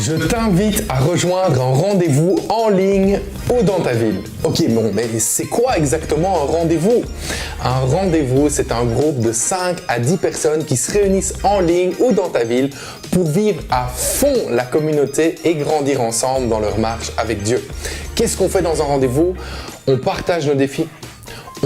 Je t'invite à rejoindre un rendez-vous en ligne ou dans ta ville. Ok, bon, mais c'est quoi exactement un rendez-vous? Un rendez-vous, c'est un groupe de 5 à 10 personnes qui se réunissent en ligne ou dans ta ville pour vivre à fond la communauté et grandir ensemble dans leur marche avec Dieu. Qu'est-ce qu'on fait dans un rendez-vous? On partage nos défis.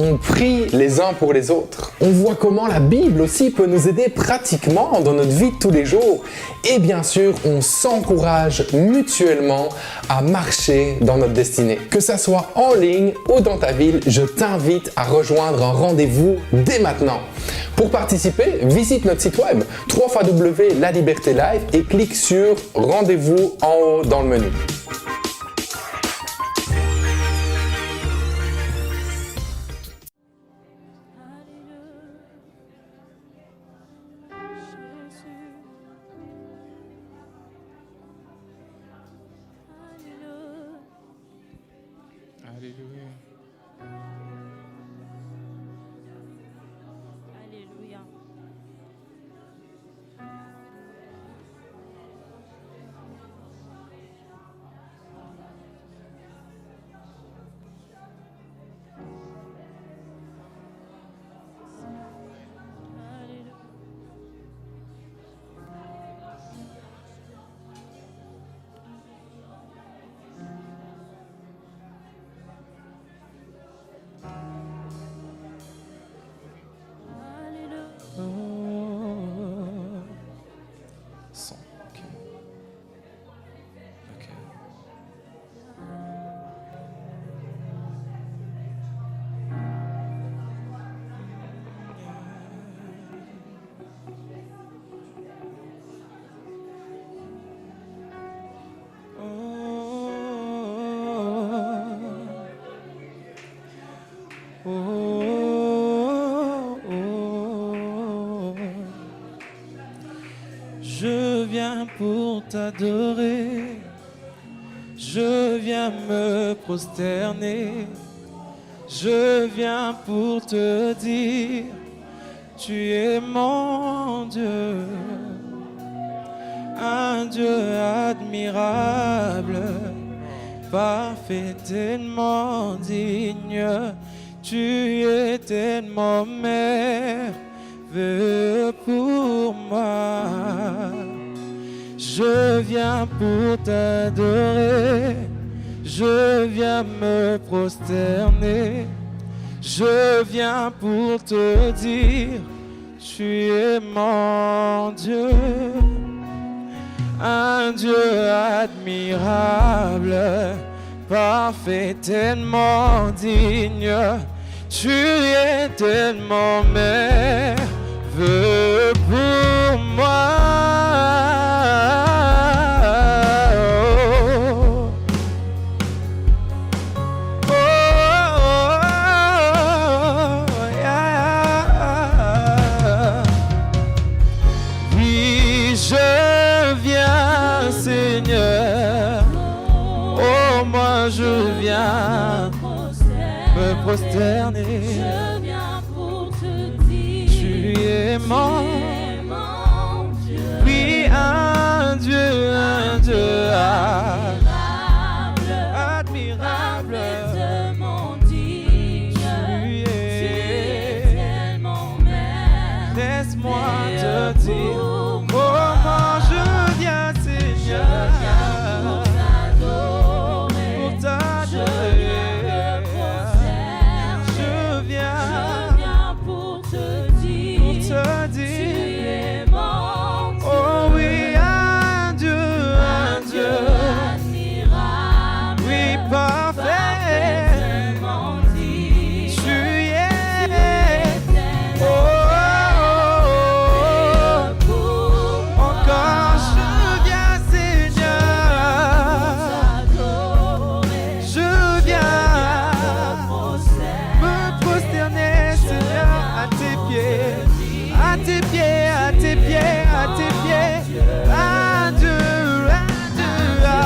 On prie les uns pour les autres. On voit comment la Bible aussi peut nous aider pratiquement dans notre vie de tous les jours. Et bien sûr, on s'encourage mutuellement à marcher dans notre destinée. Que ça soit en ligne ou dans ta ville, je t'invite à rejoindre un rendez-vous dès maintenant. Pour participer, visite notre site web www.lalibertélife et clique sur Rendez-vous en haut dans le menu. Alléluia. Alléluia. Son. Ok. Ok. Je viens pour t'adorer, je viens me prosterner, je viens pour te dire, tu es mon Dieu, un Dieu admirable, parfait, tellement digne, tu es tellement merveilleux pour moi. Je viens pour t'adorer, je viens me prosterner, je viens pour te dire, tu es mon Dieu, un Dieu admirable, parfait, tellement digne, tu es tellement merveilleux pour moi. je viens, Seigneur. Oh, moi je viens me prosterner. Je viens pour te dire, Tu es mon Dieu. oui, un Dieu admirable. Parfaitement digne. Tu Tu es. es tellement merveilleux. Laisse-moi te dire Pour moi, comment je viens, Seigneur, pour t'adorer. pour Je t'adorer. viens me prosterner. Je viens Je viens pour te dire, pour te tu dire, es mon Dieu. oh oui, un Dieu Admirable. oui, parfait. Parfaitement digne. Tu es, oh, Pour moi, encore je viens, Seigneur, t'adorer. je viens me prosterner, Seigneur, à tes pieds, à tes pieds, à tes pieds, à tes pieds. Un Dieu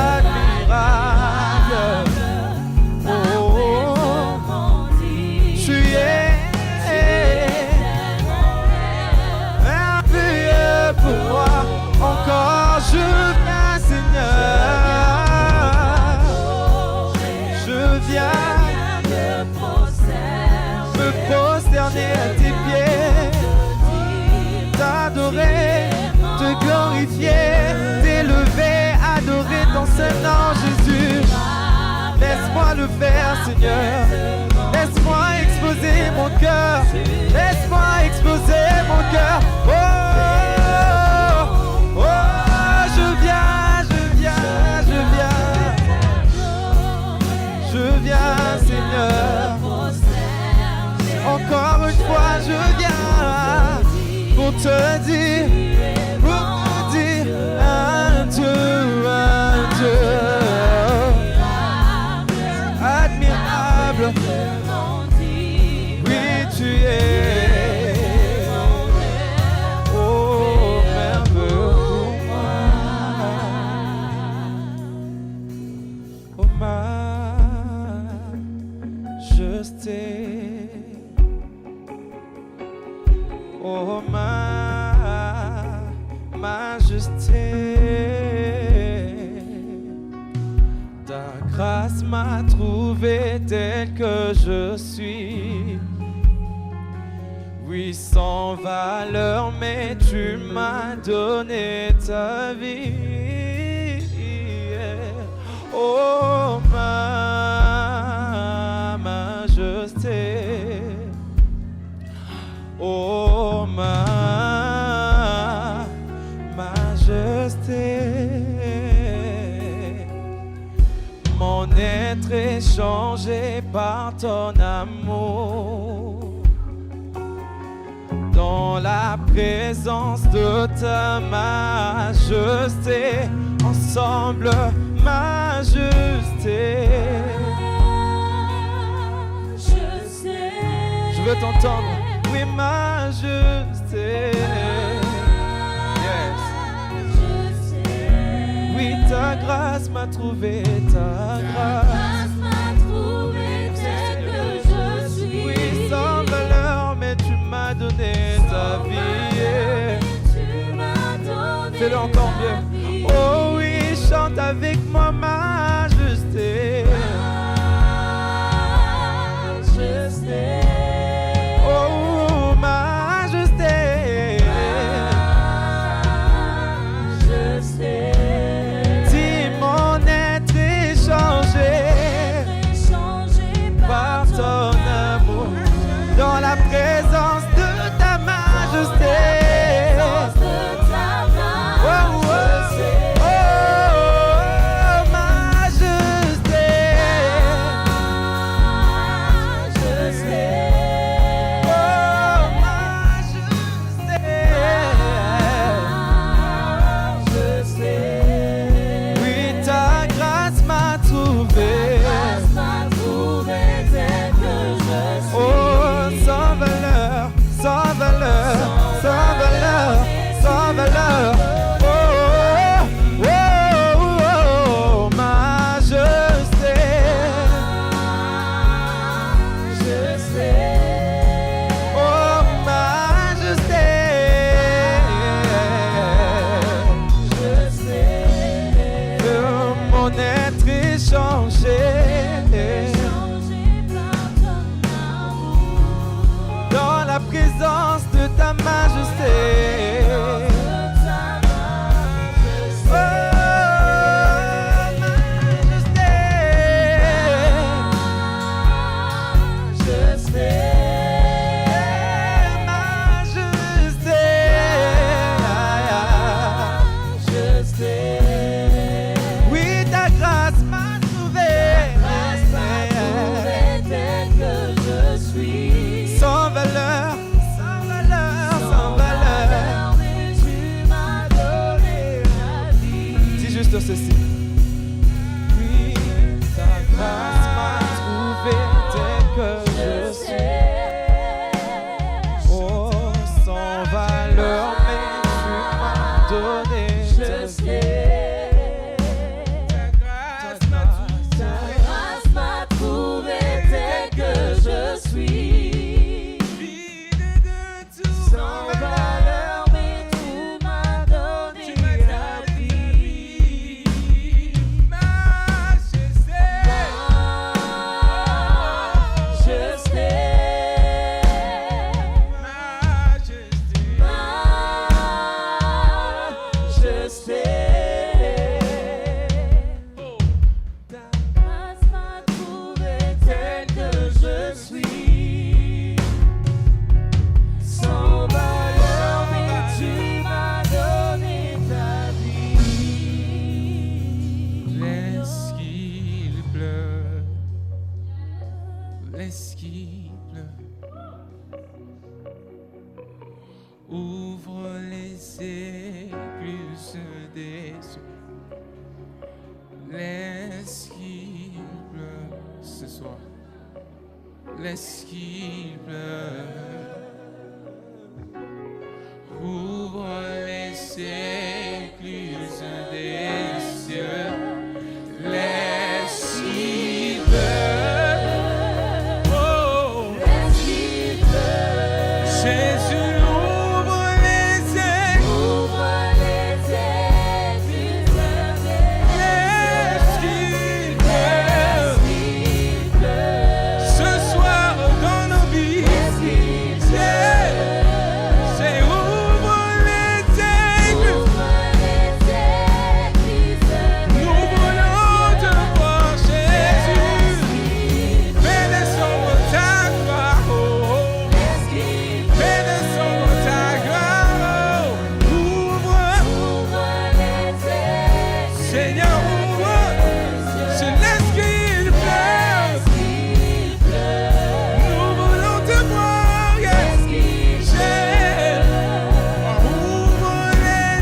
admirable. Oh, tu es merveilleux pour moi. Encore je viens, Seigneur. Je viens me prosterner à tes pieds, t'adorer, te glorifier, t'élever, adorer ton Saint-Nom, Jésus. Laisse-moi le faire, Seigneur. Laisse-moi exposer mon cœur. Laisse-moi exposer mon cœur. Oh, oh, je viens, je viens, je viens. Je viens, Seigneur. Encore une fois, je viens pour te dire, un Dieu admirable. Oui, tu es. Oh, merveilleux pour moi. Oh, majesté. Oh, majesté. Ta grâce m'a trouvé tel que je suis. Oui, sans valeur, mais tu m'as donné ta vie. Oh, ma majesté. Oh, ma majesté. Mon être est changé par ton amour. Dans la présence de ta majesté, ensemble, majesté. Je veux t'entendre, oui, majesté. Yes. Oui, ta grâce m'a trouvé, ta grâce. Oui, sans valeur, mais tu m'as donné ta vie. Fais-le encore mieux. Oh oui, chante avec moi, majesté. Oh, majesté. Si mon être est changé par ton amour, dans la présence de ta majesté. Oh, oh, oh, ceci. Oui, ta grâce m'a trouvé tel que je suis. Oh, sans valeur, mais tu m'as donné ta vie. Ta grâce m'a trouvé tel que je suis. Sans valeur, mais tu m'as donné la vie. Majesté, ta grâce m'a trouvé tel que je suis. Sans valeur, mais tu m'as donné ta vie. Laisse qu'il pleure, laisse qu'il pleure. Ouvre les écluses des cieux. Laisse qu'il pleure ce soir. Laisse qu'il pleure. Ouvre les écluses des cieux. Laisse qu'il pleure. Oh, Jésus, ouvre les écluses. Ouvre les écluses des Laisse qu'il pleure. Ce soir dans nos vies. C'est ouvre les écluses. Nous voulons te voir, Jésus. Fais descendre ta gloire. Oh, oh. Fais descendre ta gloire. Oh. Ouvre, Seigneur, ouvre. Je laisse qu'il pleure. Nous voulons te voir, yes. Ouvre les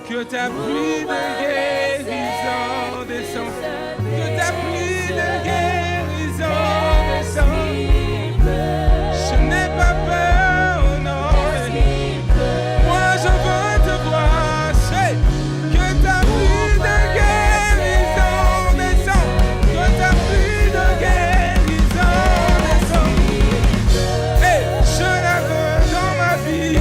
Que ta pluie de guérison descend. Que ta pluie de guérison descend. Je n'ai pas peur, non. Moi je veux te voir. C'est que ta pluie de guérison descend. Que ta pluie de guérison descend. Et je la veux dans ma vie.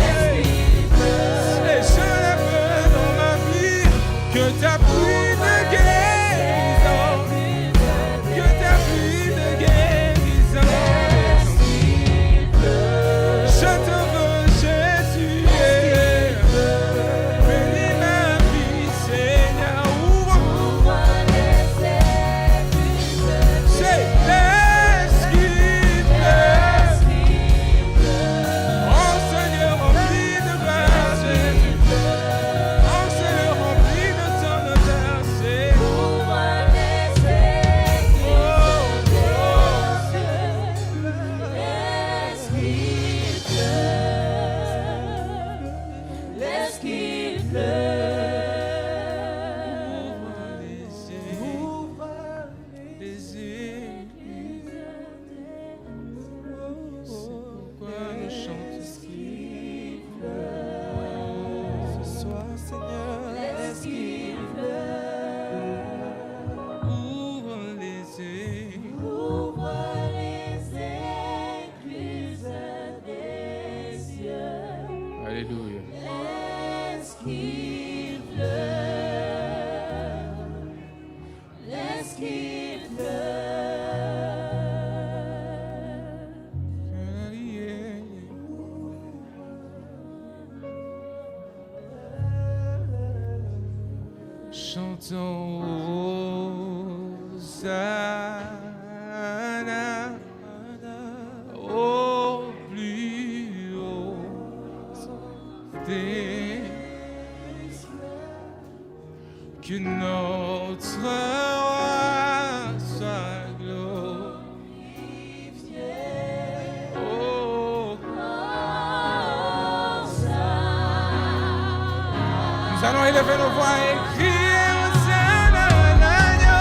Alléluia. Let's give love. Let's give love. Yeah. Chantons Hosanna au plus haut des que notre roi soit glorifié. Oh. Nous allons élever nos voix et crier Hosanna à l'agneau.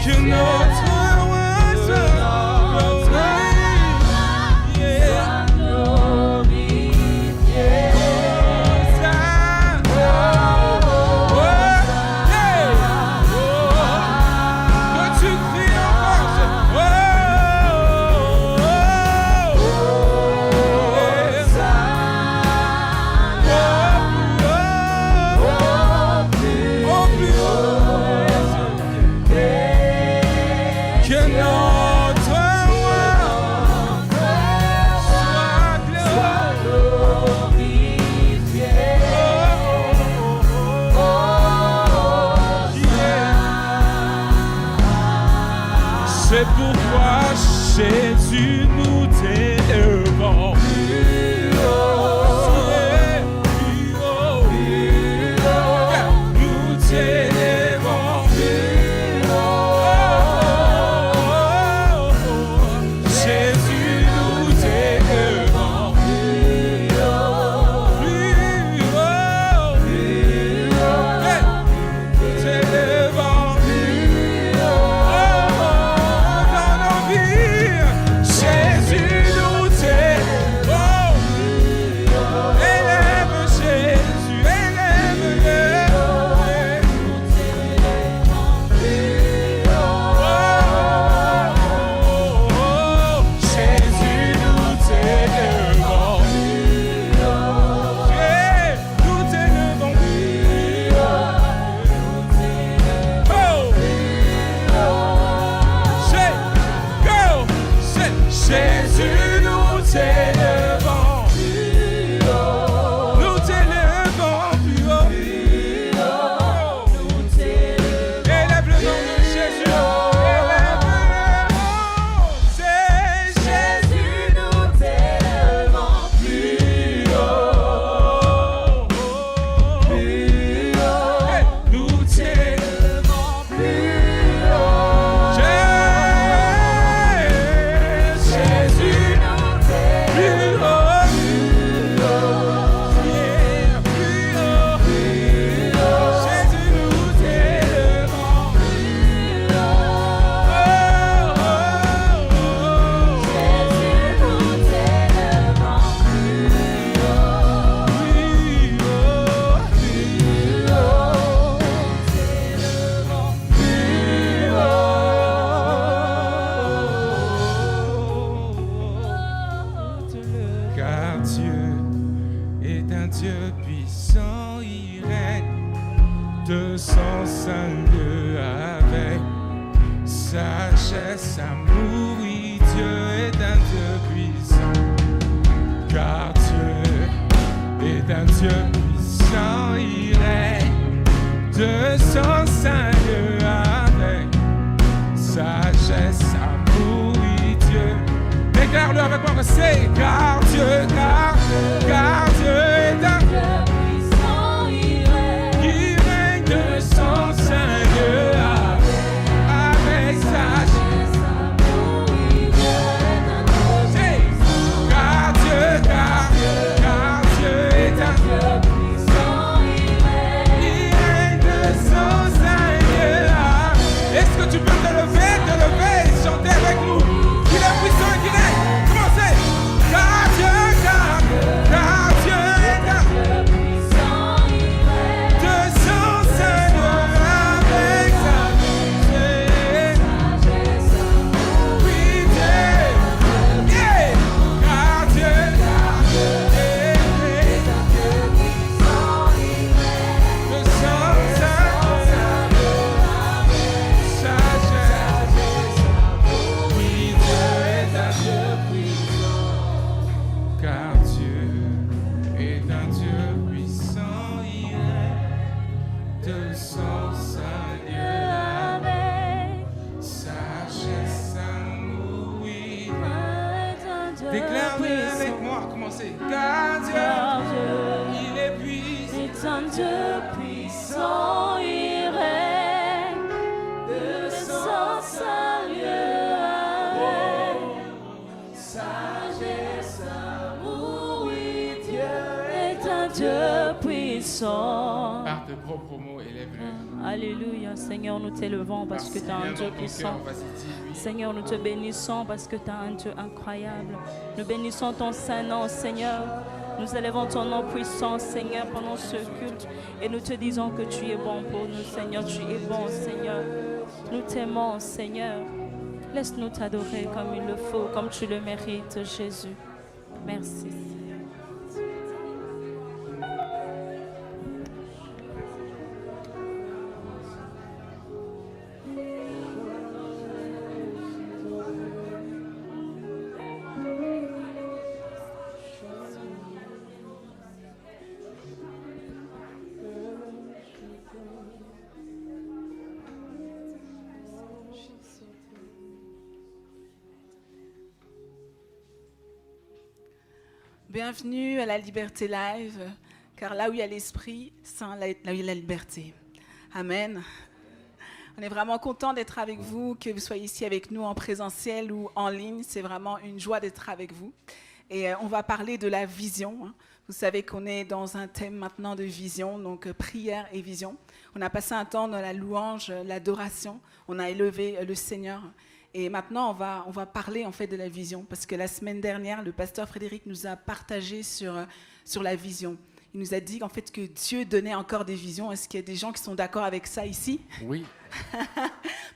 Que notre roi soit glorifié. C'est pourquoi Jésus nous t'élevons. Nous t'élevons. Jésus nous t'élevons. Jésus, nous t'élevons. Nous t'élevons plus haut. Élève le nom de Jésus. Élève le nom. C'est Jésus, nous t'élevons plus haut. Nous t'élevons plus haut. Jésus, plus haut, plus haut, Jésus, nous t'élevons plus haut. Jésus, nous t'élevons Car Dieu est un Dieu puissant, il règne de son saint lieu avec sagesse, amour. Oui, Dieu est un Dieu puissant. Car Dieu est un Dieu puissant, il règne de son saint lieu avec sagesse, amour. Oui, Dieu. Déclare-le avec moi que c'est car Dieu est un Dieu puissant, il règne de son saint lieu avec sagesse, amour. Car Dieu est un Dieu puissant, il règne de son saint lieu. Est-ce que tu peux te lever et chanter avec nous? Il est puissant et qu'il règne. Commencez. Car Dieu Dieu puissant, il règne de sans sérieux avec sagesse, amour, oui, Dieu est un Dieu puissant. Par de propres mots, élève-le. Alléluia, Seigneur, nous t'élevons parce que tu es un Viens Dieu dans ton puissant. cœur, vas-y, dis-lui. Seigneur, nous te bénissons parce que tu es un Dieu incroyable. Nous bénissons ton saint nom, Seigneur. Nous élevons ton nom puissant, Seigneur, pendant ce culte. Et nous te disons que tu es bon pour nous, Seigneur. Tu es bon, Seigneur. Nous t'aimons, Seigneur. Laisse-nous t'adorer comme il le faut, comme tu le mérites, Jésus. Merci. Bienvenue à la Liberté Live, car là où il y a l'Esprit Saint, là où il y a la liberté. Amen. On est vraiment content d'être avec vous, que vous soyez ici avec nous en présentiel ou en ligne. C'est vraiment une joie d'être avec vous. Et on va parler de la vision. Vous savez qu'on est dans un thème maintenant de vision, donc prière et vision. On a passé un temps dans la louange, l'adoration. On a élevé le Seigneur. Et maintenant, on va parler en fait de la vision, parce que la semaine dernière, le pasteur Frédéric nous a partagé sur la vision. Il nous a dit en fait que Dieu donnait encore des visions. Est-ce qu'il y a des gens qui sont d'accord avec ça ici? Oui.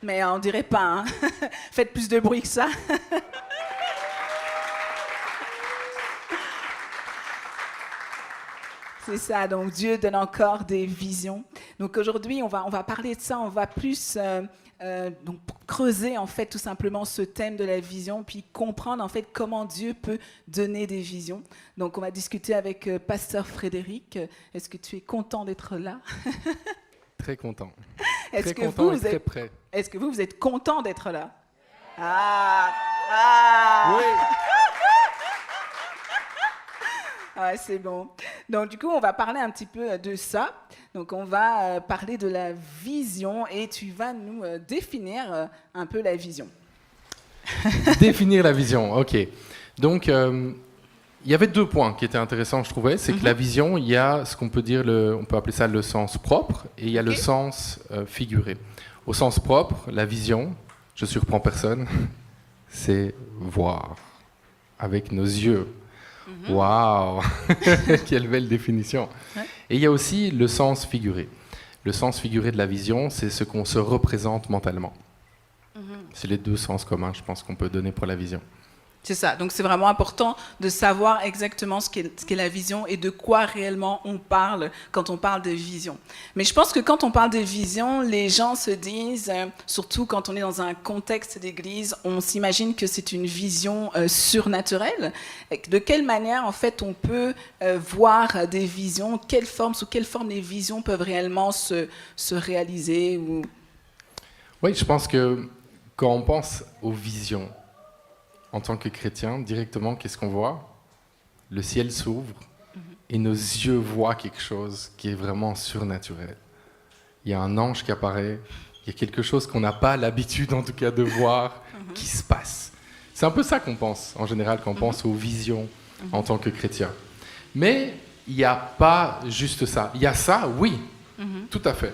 Mais on dirait pas. Hein? Faites plus de bruit que ça. C'est ça, donc Dieu donne encore des visions. Donc aujourd'hui, on va parler de ça, on va plus donc creuser en fait tout simplement ce thème de la vision, puis comprendre en fait comment Dieu peut donner des visions. Donc on va discuter avec Pasteur Frédéric. Est-ce que tu es content d'être là? Très content. Est-ce Très que content et vous très êtes, prêt. est-ce que vous êtes content d'être là? Oui. Ouais, c'est bon. Donc, du coup, on va parler un petit peu de ça. Donc, on va parler de la vision et tu vas nous définir un peu la vision. Définir la vision, ok. Donc, il y avait 2 points qui étaient intéressants, je trouvais. C'est que la vision, il y a ce qu'on peut dire, on peut appeler ça le sens propre, et il y a le sens figuré. Au sens propre, la vision, je surprends personne, c'est voir avec nos yeux. Waouh. Quelle belle définition. Ouais. Et il y a aussi le sens figuré. Le sens figuré de la vision, c'est ce qu'on se représente mentalement. C'est les 2 sens communs, je pense, qu'on peut donner pour la vision. C'est ça. Donc, c'est vraiment important de savoir exactement ce qu'est la vision et de quoi réellement on parle quand on parle de vision. Mais je pense que quand on parle de vision, les gens se disent, surtout quand on est dans un contexte d'église, on s'imagine que c'est une vision surnaturelle. De quelle manière, en fait, on peut voir des visions? Sous quelle forme les visions peuvent réellement se réaliser ou... Oui, je pense que quand on pense aux visions, en tant que chrétien, directement, qu'est-ce qu'on voit? Le ciel s'ouvre et nos yeux voient quelque chose qui est vraiment surnaturel. Il y a un ange qui apparaît, il y a quelque chose qu'on n'a pas l'habitude, en tout cas, de voir, qui se passe. C'est un peu ça qu'on pense, en général, quand on pense aux visions en tant que chrétien. Mais il n'y a pas juste ça. Il y a ça, oui, tout à fait.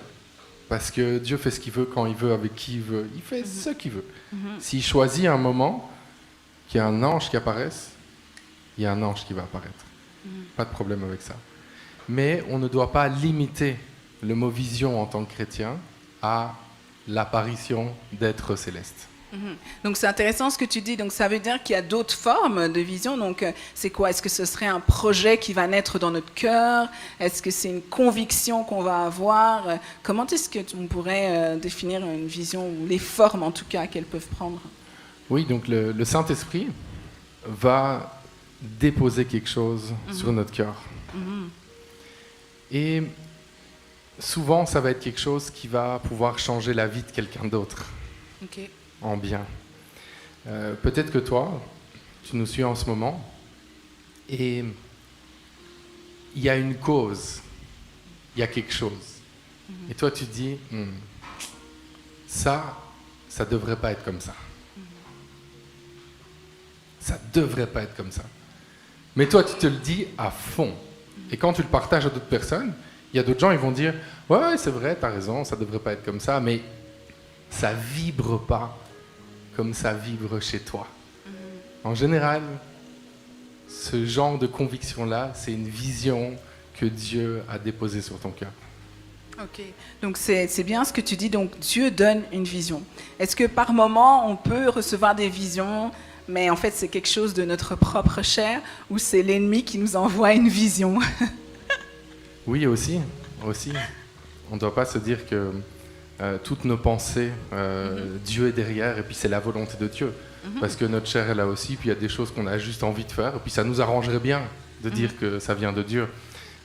Parce que Dieu fait ce qu'il veut, quand il veut, avec qui il veut. Il fait ce qu'il veut. S'il choisit un moment qu'il y a un ange qui apparaisse, il y a un ange qui va apparaître. Pas de problème avec ça. Mais on ne doit pas limiter le mot vision en tant que chrétien à l'apparition d'êtres célestes. Donc c'est intéressant ce que tu dis. Donc ça veut dire qu'il y a d'autres formes de vision. Donc c'est quoi? Est-ce que ce serait un projet qui va naître dans notre cœur? Est-ce que c'est une conviction qu'on va avoir? Comment est-ce que on pourrait définir une vision, ou les formes en tout cas qu'elles peuvent prendre? Oui, donc le Saint-Esprit va déposer quelque chose sur notre cœur. Et souvent, ça va être quelque chose qui va pouvoir changer la vie de quelqu'un d'autre. Ok. En bien. Peut-être que toi, tu nous suis en ce moment, et il y a une cause il y a quelque chose. Et toi, tu te dis, ça devrait pas être comme ça. Ça devrait pas être comme ça. Mais toi, tu te le dis à fond. Et quand tu le partages à d'autres personnes, il y a d'autres gens, ils vont dire, ouais, c'est vrai, t'as raison, ça devrait pas être comme ça, mais ça vibre pas comme ça vibre chez toi. En général, ce genre de conviction-là, c'est une vision que Dieu a déposée sur ton cœur. Ok, donc c'est bien ce que tu dis, donc Dieu donne une vision. Est-ce que par moment, on peut recevoir des visions, mais en fait c'est quelque chose de notre propre chair, ou c'est l'ennemi qui nous envoie une vision? Oui, aussi. On ne doit pas se dire que toutes nos pensées, Dieu est derrière, et puis c'est la volonté de Dieu. Parce que notre chair est là aussi, puis il y a des choses qu'on a juste envie de faire, et puis ça nous arrangerait bien de dire que ça vient de Dieu.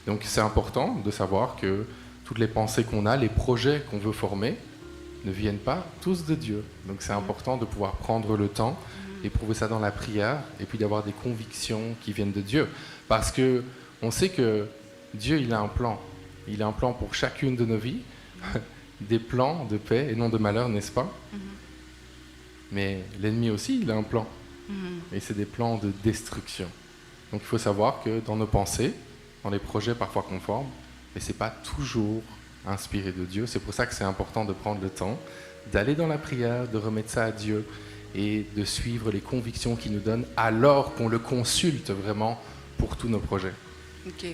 Donc c'est important de savoir que toutes les pensées qu'on a, les projets qu'on veut former, ne viennent pas tous de Dieu. Donc c'est important de pouvoir prendre le temps, éprouver ça dans la prière, et puis d'avoir des convictions qui viennent de Dieu. Parce que on sait que Dieu, il a un plan. Il a un plan pour chacune de nos vies, des plans de paix et non de malheur, n'est-ce pas? Mais l'ennemi aussi, il a un plan. Et c'est des plans de destruction. Donc il faut savoir que dans nos pensées, dans les projets parfois qu'on forme, mais ce n'est pas toujours inspiré de Dieu. C'est pour ça que c'est important de prendre le temps, d'aller dans la prière, de remettre ça à Dieu et de suivre les convictions qu'il nous donne alors qu'on le consulte vraiment pour tous nos projets. Ok,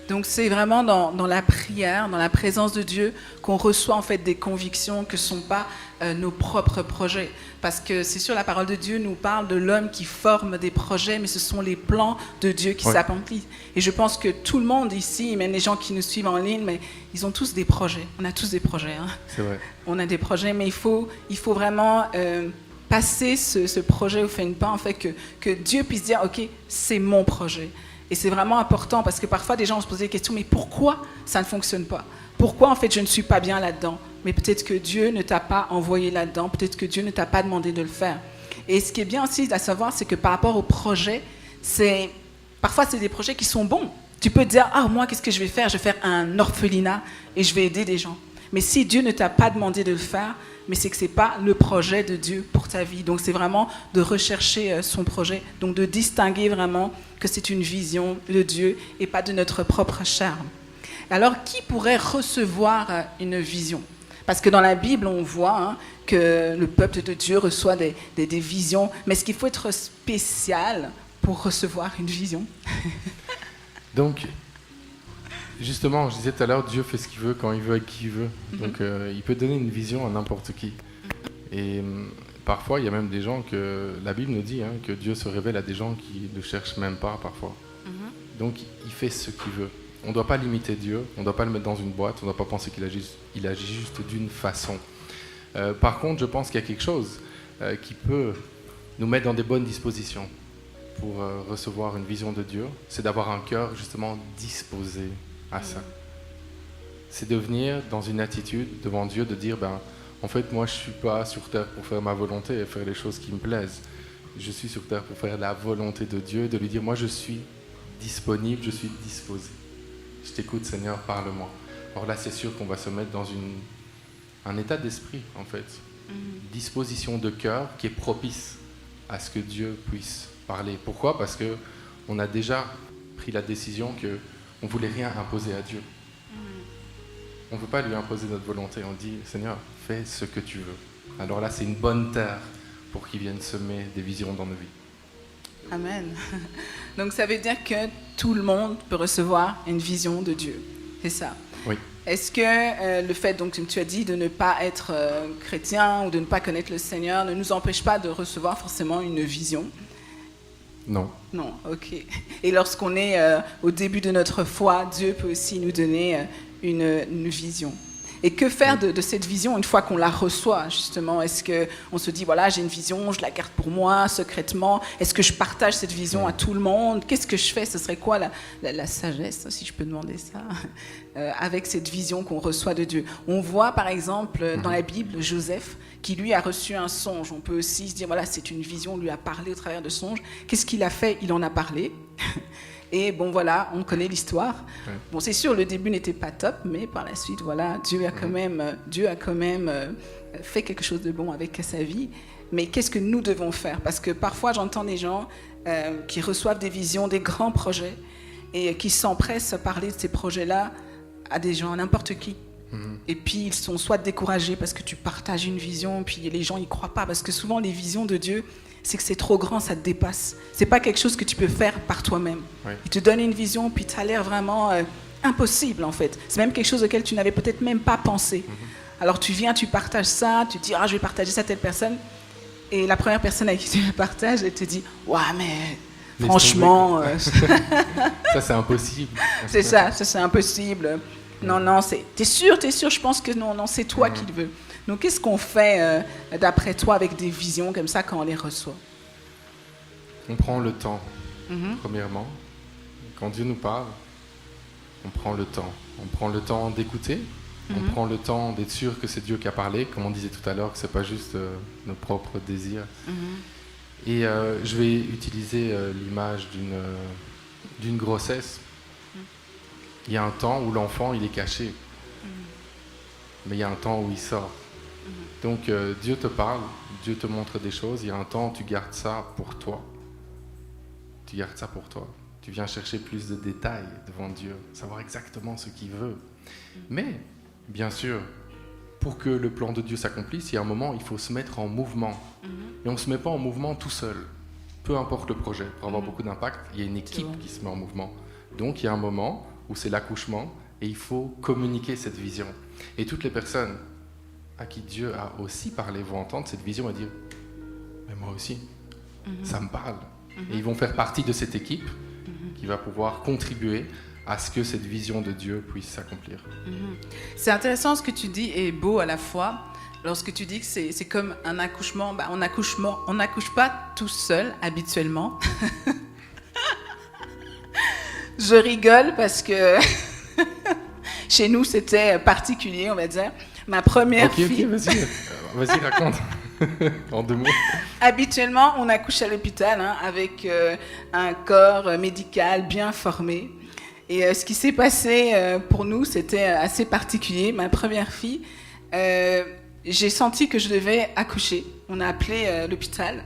donc c'est vraiment dans la prière, dans la présence de Dieu, qu'on reçoit en fait des convictions que ne sont pas nos propres projets. Parce que c'est sûr, la parole de Dieu nous parle de l'homme qui forme des projets, mais ce sont les plans de Dieu qui s'accomplissent. Et je pense que tout le monde ici, même les gens qui nous suivent en ligne, mais ils ont tous des projets. On a tous des projets. Hein. C'est vrai. On a des projets, mais il faut vraiment passer ce projet au fin de pain, en fait, que Dieu puisse dire, ok, c'est mon projet. Et c'est vraiment important parce que parfois, des gens vont se poser des questions, mais pourquoi ça ne fonctionne pas? Pourquoi, en fait, je ne suis pas bien là-dedans? Mais peut-être que Dieu ne t'a pas envoyé là-dedans, peut-être que Dieu ne t'a pas demandé de le faire. Et ce qui est bien aussi à savoir, c'est que par rapport au projet, parfois, c'est des projets qui sont bons. Tu peux te dire, moi, qu'est-ce que je vais faire? Je vais faire un orphelinat et je vais aider des gens. Mais si Dieu ne t'a pas demandé de le faire, mais c'est que ce n'est pas le projet de Dieu pour ta vie. Donc c'est vraiment de rechercher son projet, donc de distinguer vraiment que c'est une vision de Dieu et pas de notre propre chair. Alors qui pourrait recevoir une vision? Parce que dans la Bible, on voit que le peuple de Dieu reçoit des visions, mais est-ce qu'il faut être spécial pour recevoir une vision? Donc, justement, je disais tout à l'heure, Dieu fait ce qu'il veut, quand il veut, avec qui il veut. Donc, il peut donner une vision à n'importe qui. Et parfois, il y a même des gens que la Bible nous dit que Dieu se révèle à des gens qui ne cherchent même pas, parfois. Donc, il fait ce qu'il veut. On ne doit pas limiter Dieu, on ne doit pas le mettre dans une boîte, on ne doit pas penser qu'il agit juste d'une façon. Par contre, je pense qu'il y a quelque chose qui peut nous mettre dans des bonnes dispositions pour recevoir une vision de Dieu, c'est d'avoir un cœur justement disposé à ça. C'est de venir dans une attitude devant Dieu, de dire, en fait, moi, je ne suis pas sur terre pour faire ma volonté et faire les choses qui me plaisent. Je suis sur terre pour faire la volonté de Dieu, de lui dire, moi, je suis disponible, je suis disposé. Je t'écoute, Seigneur, parle-moi. Alors là, c'est sûr qu'on va se mettre dans un état d'esprit, en fait. Disposition de cœur qui est propice à ce que Dieu puisse parler. Pourquoi? Parce qu'on a déjà pris la décision qu'on ne voulait rien imposer à Dieu. On ne veut pas lui imposer notre volonté. On dit, Seigneur, fais ce que tu veux. Alors là, c'est une bonne terre pour qu'il vienne semer des visions dans nos vies. Amen. Donc ça veut dire que tout le monde peut recevoir une vision de Dieu. C'est ça. Oui. Est-ce que le fait, donc, comme tu as dit, de ne pas être chrétien ou de ne pas connaître le Seigneur ne nous empêche pas de recevoir forcément une vision? Non. Non, ok. Et lorsqu'on est au début de notre foi, Dieu peut aussi nous donner une vision. Et que faire de cette vision une fois qu'on la reçoit, justement? Est-ce qu'on se dit, voilà, j'ai une vision, je la garde pour moi, secrètement? Est-ce que je partage cette vision à tout le monde? Qu'est-ce que je fais? Ce serait quoi la sagesse, si je peux demander ça, avec cette vision qu'on reçoit de Dieu? On voit, par exemple, dans la Bible, Joseph, qui lui a reçu un songe. On peut aussi se dire, voilà, c'est une vision, on lui a parlé au travers de songes. Qu'est-ce qu'il a fait? Il en a parlé. Et bon, voilà, on connaît l'histoire. Ouais. Bon, c'est sûr, le début n'était pas top, mais par la suite, voilà, Dieu a quand même fait quelque chose de bon avec sa vie. Mais qu'est-ce que nous devons faire? Parce que parfois, j'entends des gens qui reçoivent des visions, des grands projets, et qui s'empressent à parler de ces projets-là à des gens, à n'importe qui. Et puis, ils sont soit découragés parce que tu partages une vision, puis les gens n'y croient pas. Parce que souvent, les visions de Dieu, c'est que c'est trop grand, ça te dépasse. C'est pas quelque chose que tu peux faire par toi-même. Oui. Il te donne une vision, puis tu as l'air vraiment impossible, en fait. C'est même quelque chose auquel tu n'avais peut-être même pas pensé. Alors, tu viens, tu partages ça, tu te dis, je vais partager ça à telle personne. Et la première personne avec qui tu le partages, elle te dit, mais franchement... Ça, c'est impossible. c'est ça, c'est impossible. Non, t'es sûr, je pense que non, c'est toi qui le veux. Donc, qu'est-ce qu'on fait, d'après toi, avec des visions comme ça, quand on les reçoit? On prend le temps, premièrement. Quand Dieu nous parle, on prend le temps. On prend le temps d'écouter. On prend le temps d'être sûr que c'est Dieu qui a parlé, comme on disait tout à l'heure, que c'est pas juste nos propres désirs. Et je vais utiliser l'image d'une grossesse. Il y a un temps où l'enfant, il est caché. Mais il y a un temps où il sort. Donc Dieu te parle, Dieu te montre des choses. Il y a un temps où tu gardes ça pour toi. Tu gardes ça pour toi. Tu viens chercher plus de détails devant Dieu, savoir exactement ce qu'il veut. Mais, bien sûr, pour que le plan de Dieu s'accomplisse, il y a un moment, il faut se mettre en mouvement. Et on ne se met pas en mouvement tout seul. Peu importe le projet, pour avoir beaucoup d'impact, il y a une équipe qui se met en mouvement. Donc il y a un moment où c'est l'accouchement et il faut communiquer cette vision. Et toutes les personnes à qui Dieu a aussi parlé vont entendre cette vision et dire « Mais moi aussi, ça me parle ». Et ils vont faire partie de cette équipe qui va pouvoir contribuer à ce que cette vision de Dieu puisse s'accomplir. C'est intéressant ce que tu dis et beau à la fois. Lorsque tu dis que c'est comme un accouchement, on n'accouche pas tout seul habituellement. Je rigole parce que chez nous, c'était particulier, on va dire. Ma première fille... Ok, vas-y, raconte. En 2 mots. Habituellement, on accouche à l'hôpital avec un corps médical bien formé. Et ce qui s'est passé pour nous, c'était assez particulier. Ma première fille, j'ai senti que je devais accoucher. On a appelé l'hôpital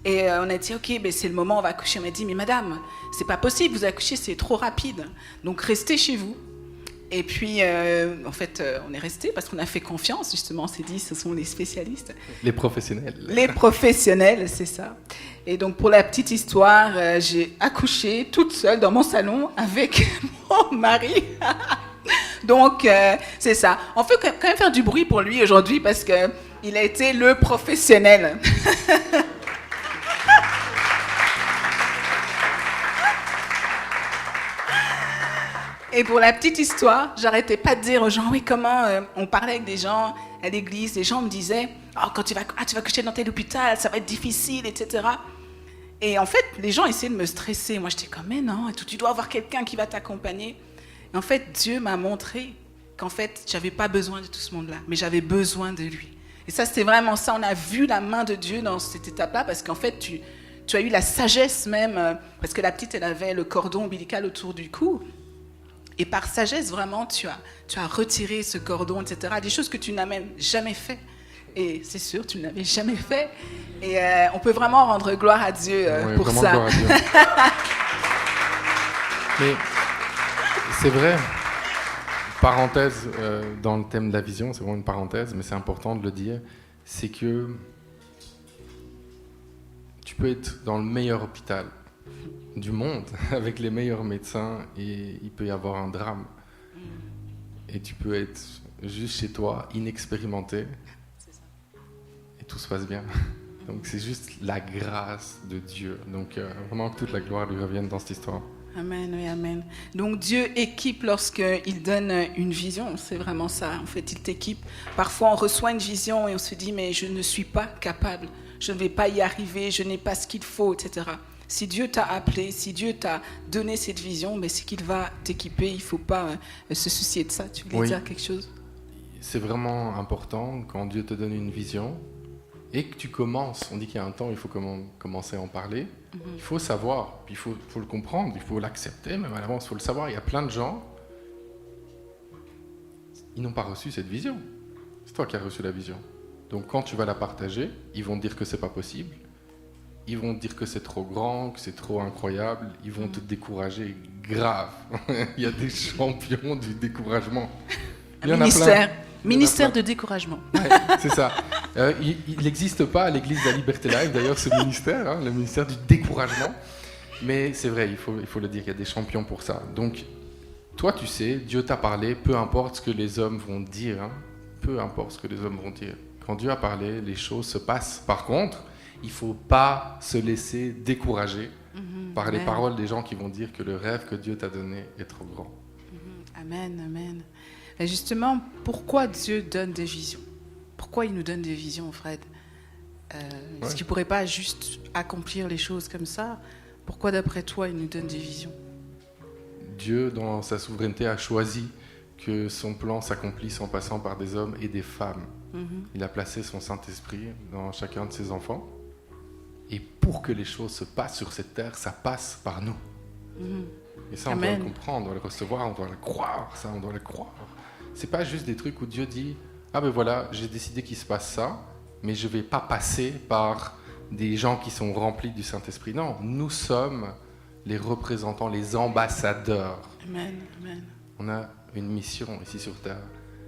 et on a dit « Ok, c'est le moment, on va accoucher ». On m'a dit « Mais madame, c'est pas possible, vous accouchez, c'est trop rapide. Donc restez chez vous ». Et puis, en fait, on est resté parce qu'on a fait confiance, justement. On s'est dit, ce sont les spécialistes. Les professionnels. Les professionnels, c'est ça. Et donc, pour la petite histoire, j'ai accouché toute seule dans mon salon avec mon mari. Donc, c'est ça. On peut quand même faire du bruit pour lui aujourd'hui parce qu'il a été le professionnel. Et pour la petite histoire, j'arrêtais pas de dire aux gens, oui, comment on parlait avec des gens à l'église, les gens me disaient, quand tu vas coucher dans tel hôpital, ça va être difficile, etc. Et en fait, les gens essayaient de me stresser. Moi, j'étais comme, mais non, tu dois avoir quelqu'un qui va t'accompagner. Et en fait, Dieu m'a montré qu'en fait, j'avais pas besoin de tout ce monde-là, mais j'avais besoin de lui. Et ça, c'était vraiment ça. On a vu la main de Dieu dans cette étape-là, parce qu'en fait, tu as eu la sagesse même, parce que la petite, elle avait le cordon ombilical autour du cou. Et par sagesse, vraiment, tu as retiré ce cordon, etc. Des choses que tu n'as même jamais fait. Et c'est sûr, tu ne l'avais jamais fait. Et on peut vraiment rendre gloire à Dieu pour ça. Gloire à Dieu. Mais c'est vrai, parenthèse dans le thème de la vision, c'est vraiment une parenthèse, mais c'est important de le dire, c'est que tu peux être dans le meilleur hôpital du monde, avec les meilleurs médecins, et il peut y avoir un drame. Et tu peux être juste chez toi, inexpérimenté, et tout se passe bien. Donc c'est juste la grâce de Dieu. Donc vraiment que toute la gloire lui revienne dans cette histoire. Amen, oui, amen. Donc Dieu équipe lorsqu'il donne une vision, c'est vraiment ça. En fait, il t'équipe. Parfois, on reçoit une vision et on se dit, mais je ne suis pas capable, je ne vais pas y arriver, je n'ai pas ce qu'il faut, etc. Si Dieu t'a appelé, si Dieu t'a donné cette vision, mais c'est qu'il va t'équiper. Il ne faut pas se soucier de ça. Tu voulais dire quelque chose? C'est vraiment important quand Dieu te donne une vision et que tu commences, on dit qu'il y a un temps, il faut commencer à en parler, il faut savoir, puis il faut le comprendre, il faut l'accepter, même à l'avance, il faut le savoir. Il y a plein de gens, ils n'ont pas reçu cette vision. C'est toi qui as reçu la vision. Donc quand tu vas la partager, ils vont te dire que c'est pas possible, ils vont te dire que c'est trop grand, que c'est trop incroyable, ils vont te décourager grave. Il y a des champions du découragement. Il y en a plein. Ministère de découragement. Ouais, c'est ça. Il n'existe pas à l'église de la Liberté Live, d'ailleurs, ce ministère, hein, le ministère du découragement. Mais c'est vrai, il faut le dire, il y a des champions pour ça. Donc, toi, tu sais, Dieu t'a parlé, peu importe ce que les hommes vont dire, hein, peu importe ce que les hommes vont dire. Quand Dieu a parlé, les choses se passent. Par contre, il ne faut pas se laisser décourager par les paroles des gens qui vont dire que le rêve que Dieu t'a donné est trop grand. Amen, amen. Et justement, pourquoi Dieu donne des visions? Pourquoi il nous donne des visions, Fred? Est-ce qu'il ne pourrait pas juste accomplir les choses comme ça? Pourquoi, d'après toi, il nous donne des visions? Dieu, dans sa souveraineté, a choisi que son plan s'accomplisse en passant par des hommes et des femmes. Il a placé son Saint-Esprit dans chacun de ses enfants. Et pour que les choses se passent sur cette terre, ça passe par nous. Et ça, on doit le comprendre, on doit le recevoir, on doit le croire. Ça, on doit le croire. C'est pas juste des trucs où Dieu dit « Ah ben voilà, j'ai décidé qu'il se passe ça, mais je vais pas passer par des gens qui sont remplis du Saint-Esprit. » Non, nous sommes les représentants, les ambassadeurs. Amen, amen. On a une mission ici sur Terre,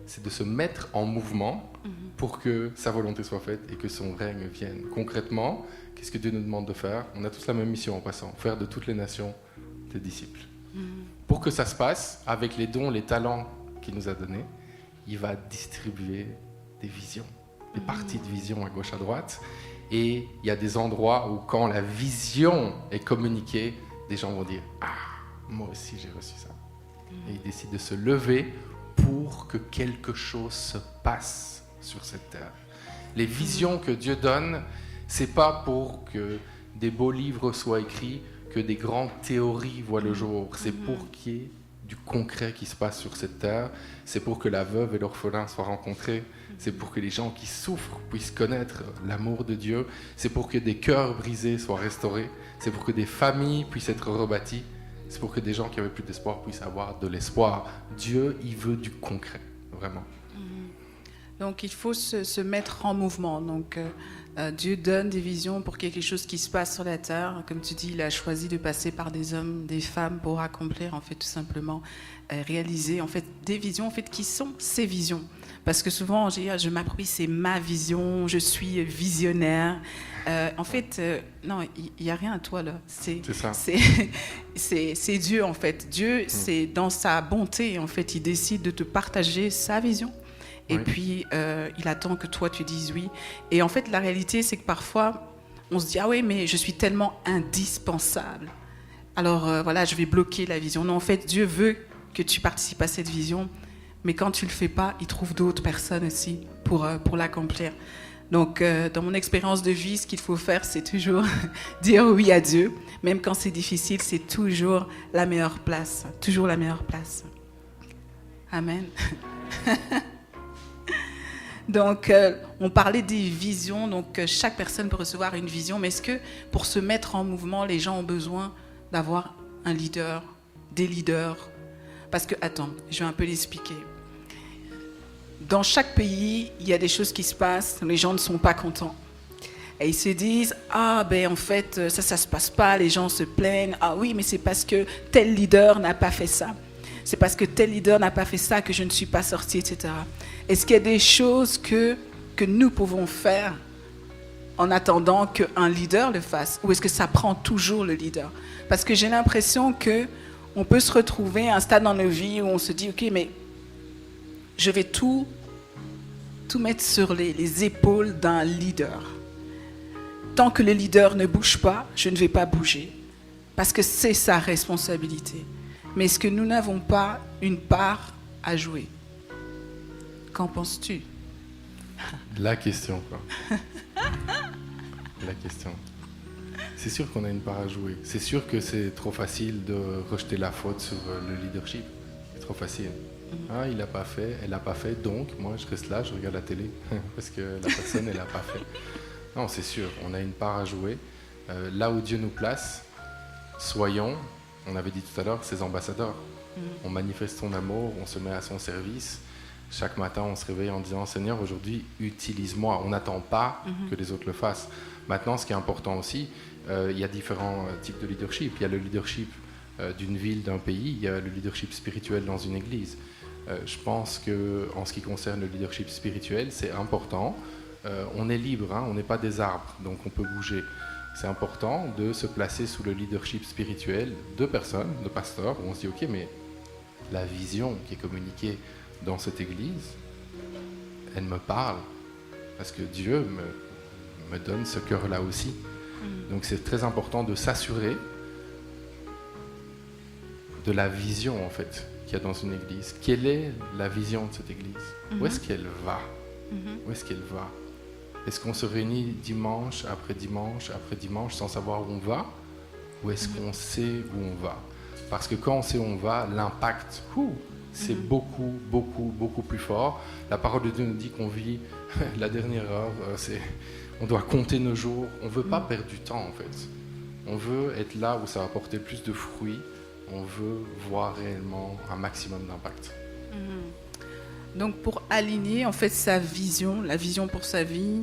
c'est de se mettre en mouvement pour que sa volonté soit faite et que son règne vienne. Concrètement, qu'est-ce que Dieu nous demande de faire? On a tous la même mission en passant, faire de toutes les nations des disciples. Pour que ça se passe, avec les dons, les talents qu'il nous a donnés, il va distribuer des visions, des parties de vision à gauche, à droite. Et il y a des endroits où quand la vision est communiquée, des gens vont dire « Ah, moi aussi j'ai reçu ça ». Et ils décident de se lever pour que quelque chose se passe sur cette terre. Les visions que Dieu donne, c'est pas pour que des beaux livres soient écrits, que des grandes théories voient le jour. C'est pour qu'il y ait du concret qui se passe sur cette terre. C'est pour que la veuve et l'orphelin soient rencontrés. C'est pour que les gens qui souffrent puissent connaître l'amour de Dieu. C'est pour que des cœurs brisés soient restaurés. C'est pour que des familles puissent être rebâties. C'est pour que des gens qui n'avaient plus d'espoir puissent avoir de l'espoir. Dieu, il veut du concret, vraiment. Donc, il faut se mettre en mouvement. Donc, Dieu donne des visions pour qu'il y ait quelque chose qui se passe sur la terre. Comme tu dis, il a choisi de passer par des hommes, des femmes pour accomplir, en fait, tout simplement, réaliser, en fait, des visions, en fait, qui sont ces visions. Parce que souvent, je m'approprie, c'est ma vision, je suis visionnaire. En fait, non, il n'y a rien à toi, là. C'est Dieu, en fait. Dieu, c'est dans sa bonté, en fait, il décide de te partager sa vision. Et puis, il attend que toi, tu dises oui. Et en fait, la réalité, c'est que parfois, on se dit « Ah oui, mais je suis tellement indispensable. Alors, voilà, je vais bloquer la vision. » Non, en fait, Dieu veut que tu participes à cette vision. Mais quand tu ne le fais pas, il trouve d'autres personnes aussi pour l'accomplir. Donc, dans mon expérience de vie, ce qu'il faut faire, c'est toujours dire oui à Dieu. Même quand c'est difficile, c'est toujours la meilleure place. Toujours la meilleure place. Amen. Donc, on parlait des visions. Donc, chaque personne peut recevoir une vision. Mais est-ce que pour se mettre en mouvement, les gens ont besoin d'avoir un leader, des leaders? Parce que, attends, je vais un peu l'expliquer. Dans chaque pays, il y a des choses qui se passent, les gens ne sont pas contents. Et ils se disent, ah ben en fait, ça se passe pas, les gens se plaignent. Ah oui, mais c'est parce que tel leader n'a pas fait ça. C'est parce que tel leader n'a pas fait ça que je ne suis pas sortie, etc. Est-ce qu'il y a des choses que nous pouvons faire en attendant qu'un leader le fasse? Ou est-ce que ça prend toujours le leader? Parce que j'ai l'impression qu'on peut se retrouver à un stade dans nos vies où on se dit, ok, mais je vais tout mettre sur les épaules d'un leader. Tant que le leader ne bouge pas, je ne vais pas bouger. Parce que c'est sa responsabilité. Mais est-ce que nous n'avons pas une part à jouer? Qu'en penses-tu? La question, quoi. La question. C'est sûr qu'on a une part à jouer. C'est sûr que c'est trop facile de rejeter la faute sur le leadership. C'est trop facile. Ah, il n'a pas fait, elle n'a pas fait, donc moi je reste là, je regarde la télé parce que la personne, elle n'a pas fait. Non, c'est sûr, on a une part à jouer. Là où Dieu nous place, soyons, on avait dit tout à l'heure, ses ambassadeurs. On manifeste son amour, on se met à son service. Chaque matin, on se réveille en disant « Seigneur, aujourd'hui, utilise-moi ». On n'attend pas que les autres le fassent. Maintenant, ce qui est important aussi, il y a différents types de leadership. Il y a le leadership d'une ville, d'un pays. Il y a le leadership spirituel dans une église. Je pense qu'en ce qui concerne le leadership spirituel, c'est important. On est libre, hein, on n'est pas des arbres, donc on peut bouger. C'est important de se placer sous le leadership spirituel de personnes, de pasteurs, où on se dit « Ok, mais la vision qui est communiquée dans cette église, elle me parle, parce que Dieu me donne ce cœur-là aussi. » Donc c'est très important de s'assurer de la vision, en fait, qu'il y a dans une église. Quelle est la vision de cette église? Où est-ce qu'elle va? Où est-ce qu'elle va? Est-ce qu'on se réunit dimanche après dimanche sans savoir où on va? Ou est-ce qu'on sait où on va? Parce que quand on sait où on va, l'impact, c'est beaucoup, beaucoup, beaucoup plus fort. La parole de Dieu nous dit qu'on vit la dernière heure. On doit compter nos jours. On ne veut pas perdre du temps, en fait. On veut être là où ça va porter plus de fruits. On veut voir réellement un maximum d'impact. Donc pour aligner en fait sa vision, la vision pour sa vie,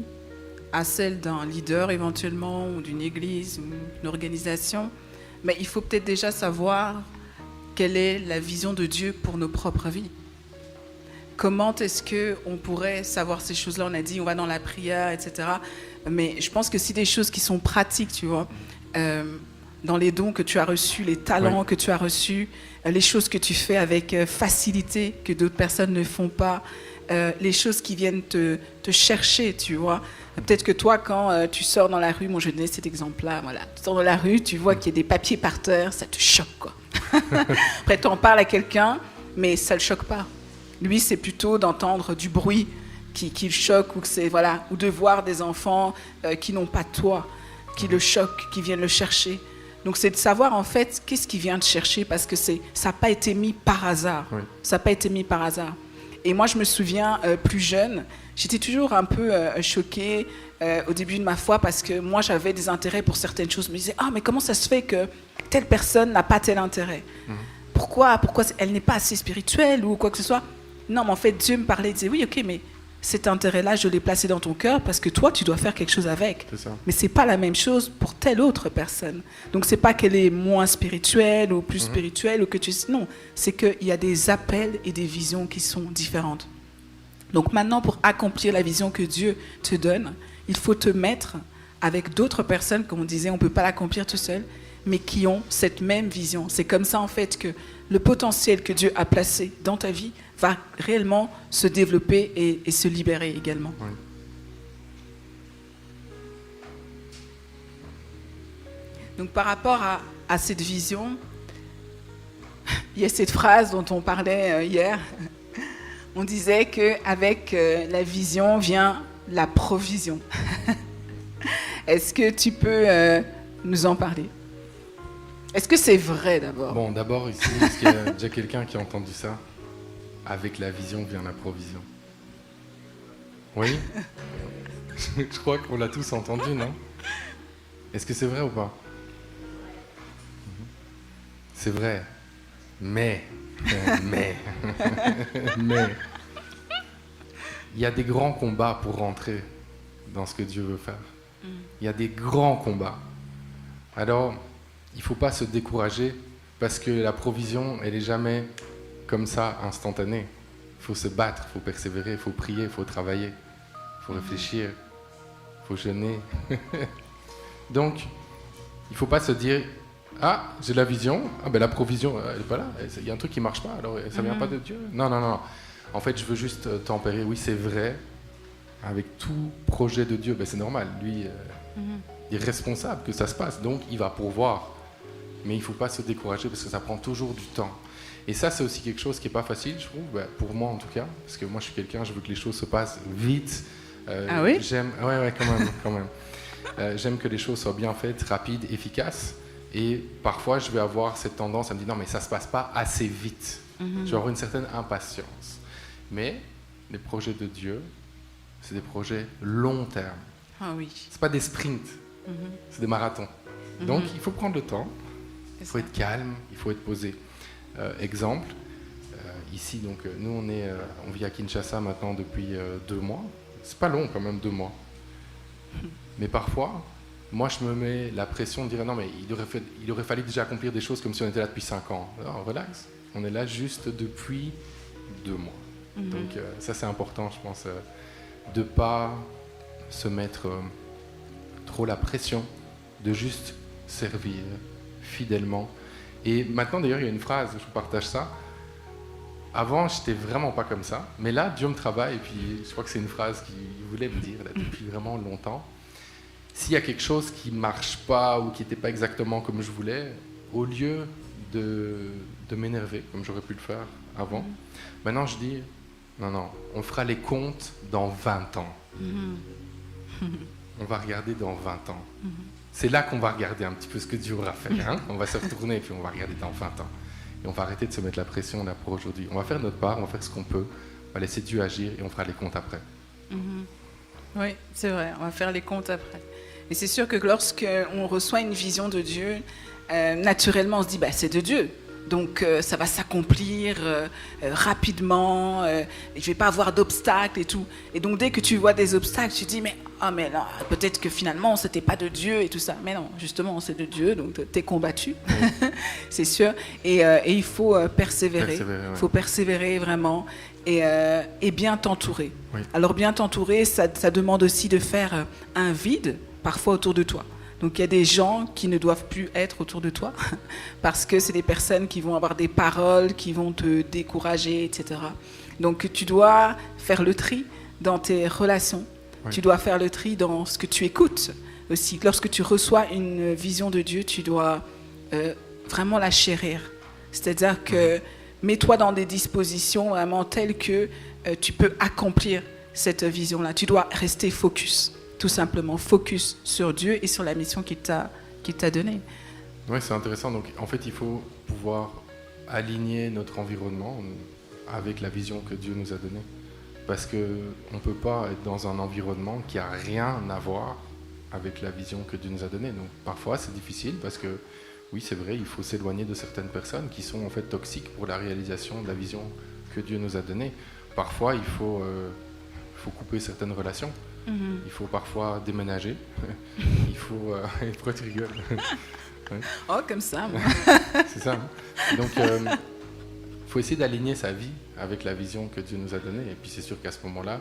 à celle d'un leader éventuellement, ou d'une église, ou d'une organisation, mais il faut peut-être déjà savoir quelle est la vision de Dieu pour nos propres vies. Comment est-ce qu'on pourrait savoir ces choses-là? On a dit on va dans la prière, etc. Mais je pense que c'est des choses qui sont pratiques, tu vois. Dans les dons que tu as reçus, les talents que tu as reçus, les choses que tu fais avec facilité, que d'autres personnes ne font pas, les choses qui viennent te chercher, tu vois. Peut-être que toi, quand tu sors dans la rue, moi je donnais cet exemple-là, voilà. Tu sors dans la rue, tu vois qu'il y a des papiers par terre, ça te choque, quoi. Après, tu en parles à quelqu'un, mais ça ne le choque pas. Lui, c'est plutôt d'entendre du bruit qui le choque, ou, ou de voir des enfants qui n'ont pas de toit, qui le choquent, qui viennent le chercher. Donc c'est de savoir en fait qu'est-ce qui vient te chercher, parce que ça n'a pas été mis par hasard. Ça n'a pas été mis par hasard. Et moi je me souviens plus jeune, j'étais toujours un peu choquée au début de ma foi, parce que moi j'avais des intérêts pour certaines choses. Je me disais mais comment ça se fait que telle personne n'a pas tel intérêt? Pourquoi elle n'est pas assez spirituelle ou quoi que ce soit? Non, mais en fait Dieu me parlait, il disait oui, ok, mais cet intérêt-là, je l'ai placé dans ton cœur parce que toi, tu dois faire quelque chose avec. Mais ce n'est pas la même chose pour telle autre personne. Donc, ce n'est pas qu'elle est moins spirituelle ou plus spirituelle, ou que non, c'est qu'il y a des appels et des visions qui sont différentes. Donc, maintenant, pour accomplir la vision que Dieu te donne, il faut te mettre avec d'autres personnes, comme on disait, on ne peut pas l'accomplir tout seul, mais qui ont cette même vision. C'est comme ça, en fait, que le potentiel que Dieu a placé dans ta vie va réellement se développer et se libérer également. Donc par rapport à cette vision, il y a cette phrase dont on parlait hier. On disait qu'avec la vision vient la provision. Est-ce que tu peux nous en parler? Est-ce que c'est vrai d'abord? Bon, d'abord ici, est-ce qu'il y a déjà quelqu'un qui a entendu ça? Avec la vision vient la provision. Oui? Je crois qu'on l'a tous entendu, non? Est-ce que c'est vrai ou pas? C'est vrai. Mais, il y a des grands combats pour rentrer dans ce que Dieu veut faire. Il y a des grands combats. Alors, il ne faut pas se décourager, parce que la provision, elle n'est jamais comme ça, instantanée. Il faut se battre, il faut persévérer, il faut prier, il faut travailler, il faut réfléchir, il faut jeûner. Donc, il ne faut pas se dire « Ah, j'ai la vision, la provision, elle n'est pas là, il y a un truc qui ne marche pas, alors ça ne vient pas de Dieu. » Non. En fait, je veux juste tempérer. Oui, c'est vrai, avec tout projet de Dieu, c'est normal. Lui, il est responsable que ça se passe, donc il va pourvoir. Mais il ne faut pas se décourager, parce que ça prend toujours du temps. Et ça, c'est aussi quelque chose qui n'est pas facile, je trouve, pour moi en tout cas, parce que moi, je suis quelqu'un, je veux que les choses se passent vite. Ah oui? J'aime, quand même. J'aime que les choses soient bien faites, rapides, efficaces. Et parfois, je vais avoir cette tendance à me dire, non, mais ça ne se passe pas assez vite. Je vais avoir une certaine impatience. Mais les projets de Dieu, c'est des projets long terme. Ah oui. C'est pas des sprints, c'est des marathons. Donc il faut prendre le temps, il faut être calme, il faut être posé. Exemple, ici, donc, nous on vit à Kinshasa maintenant depuis 2 mois. C'est pas long quand même, 2 mois. Mais parfois, moi je me mets la pression de dire non mais il aurait fallu déjà accomplir des choses comme si on était là depuis 5 ans. Alors, relax, on est là juste depuis 2 mois. Donc ça c'est important, je pense, de pas se mettre trop la pression, de juste servir fidèlement. Et maintenant d'ailleurs il y a une phrase, je vous partage ça. Avant j'étais vraiment pas comme ça, mais là Dieu me travaille et puis je crois que c'est une phrase qu'il voulait me dire là, depuis vraiment longtemps. S'il y a quelque chose qui marche pas ou qui n'était pas exactement comme je voulais, au lieu de m'énerver comme j'aurais pu le faire avant, maintenant je dis non, on fera les comptes dans 20 ans. On va regarder dans 20 ans. C'est là qu'on va regarder un petit peu ce que Dieu aura fait. Hein. On va se retourner et puis on va regarder dans 20 ans. Et on va arrêter de se mettre la pression là pour aujourd'hui. On va faire notre part, on va faire ce qu'on peut, on va laisser Dieu agir et on fera les comptes après. Oui, c'est vrai, on va faire les comptes après. Et c'est sûr que lorsqu'on reçoit une vision de Dieu, naturellement on se dit c'est de Dieu. Donc ça va s'accomplir rapidement, je ne vais pas avoir d'obstacles et tout. Et donc dès que tu vois des obstacles, tu te dis mais là, peut-être que finalement ce n'était pas de Dieu et tout ça. Mais non, justement c'est de Dieu, donc tu es combattu, c'est sûr. Et il faut persévérer. Il faut persévérer vraiment et bien t'entourer. Oui. Alors bien t'entourer, ça demande aussi de faire un vide parfois autour de toi. Donc il y a des gens qui ne doivent plus être autour de toi parce que c'est des personnes qui vont avoir des paroles, qui vont te décourager, etc. Donc tu dois faire le tri dans tes relations, tu dois faire le tri dans ce que tu écoutes aussi. Lorsque tu reçois une vision de Dieu, tu dois vraiment la chérir. C'est-à-dire que mets-toi dans des dispositions vraiment telles que tu peux accomplir cette vision-là. Tu dois rester focus. Tout simplement, focus sur Dieu et sur la mission qu'il t'a donnée. Oui, c'est intéressant. Donc, en fait, il faut pouvoir aligner notre environnement avec la vision que Dieu nous a donnée. Parce qu'on ne peut pas être dans un environnement qui n'a rien à voir avec la vision que Dieu nous a donnée. Donc, parfois, c'est difficile parce que, oui, c'est vrai, il faut s'éloigner de certaines personnes qui sont en fait toxiques pour la réalisation de la vision que Dieu nous a donnée. Parfois, il faut couper certaines relations. Il faut parfois déménager. Il faut... pourquoi tu rigoles? Oh, comme ça. C'est ça. Hein. Donc, il faut essayer d'aligner sa vie avec la vision que Dieu nous a donnée. Et puis, c'est sûr qu'à ce moment-là,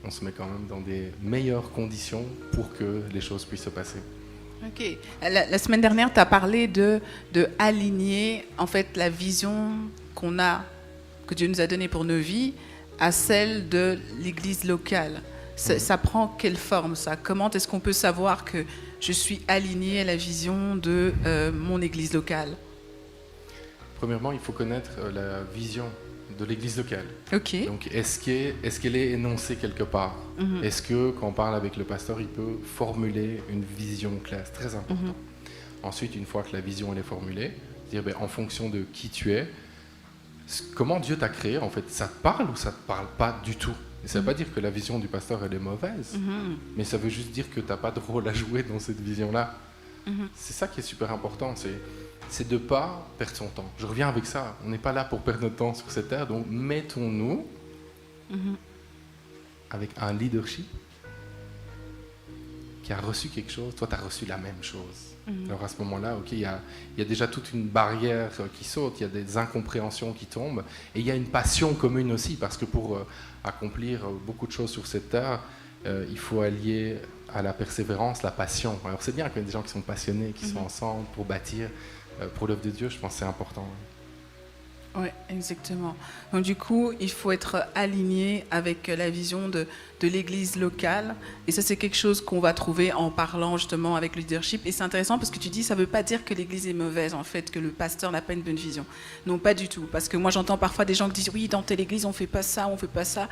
on se met quand même dans des meilleures conditions pour que les choses puissent se passer. Ok. La semaine dernière, tu as parlé de aligner en fait, la vision que Dieu nous a donnée pour nos vies à celle de l'Église locale. Ça prend quelle forme ça? Comment est-ce qu'on peut savoir que je suis aligné à la vision de mon église locale? Premièrement, il faut connaître la vision de l'église locale. Okay. Donc, est-ce qu'elle est énoncée quelque part? Est-ce que, quand on parle avec le pasteur, il peut formuler une vision claire? C'est très important. Ensuite, une fois que la vision elle est formulée, dire en fonction de qui tu es, comment Dieu t'a créé, en fait, ça te parle ou ça te parle pas du tout? Et ça ne veut pas dire que la vision du pasteur elle est mauvaise, mais ça veut juste dire que tu n'as pas de rôle à jouer dans cette vision-là. C'est ça qui est super important, c'est de ne pas perdre son temps. Je reviens avec ça, on n'est pas là pour perdre notre temps sur cette terre, donc mettons-nous avec un leadership qui a reçu quelque chose, toi tu as reçu la même chose. Alors à ce moment-là, il y a déjà toute une barrière qui saute, il y a des incompréhensions qui tombent, et il y a une passion commune aussi, parce que pour accomplir beaucoup de choses sur cette terre, il faut allier à la persévérance la passion. Alors c'est bien qu'il y ait des gens qui sont passionnés, qui sont ensemble pour bâtir, pour l'œuvre de Dieu, je pense que c'est important. Oui, exactement. Donc du coup, il faut être aligné avec la vision de l'église locale. Et ça, c'est quelque chose qu'on va trouver en parlant justement avec le leadership. Et c'est intéressant parce que tu dis, ça ne veut pas dire que l'église est mauvaise, en fait, que le pasteur n'a pas une bonne vision. Non, pas du tout. Parce que moi, j'entends parfois des gens qui disent, oui, dans telle église, on ne fait pas ça, on ne fait pas ça.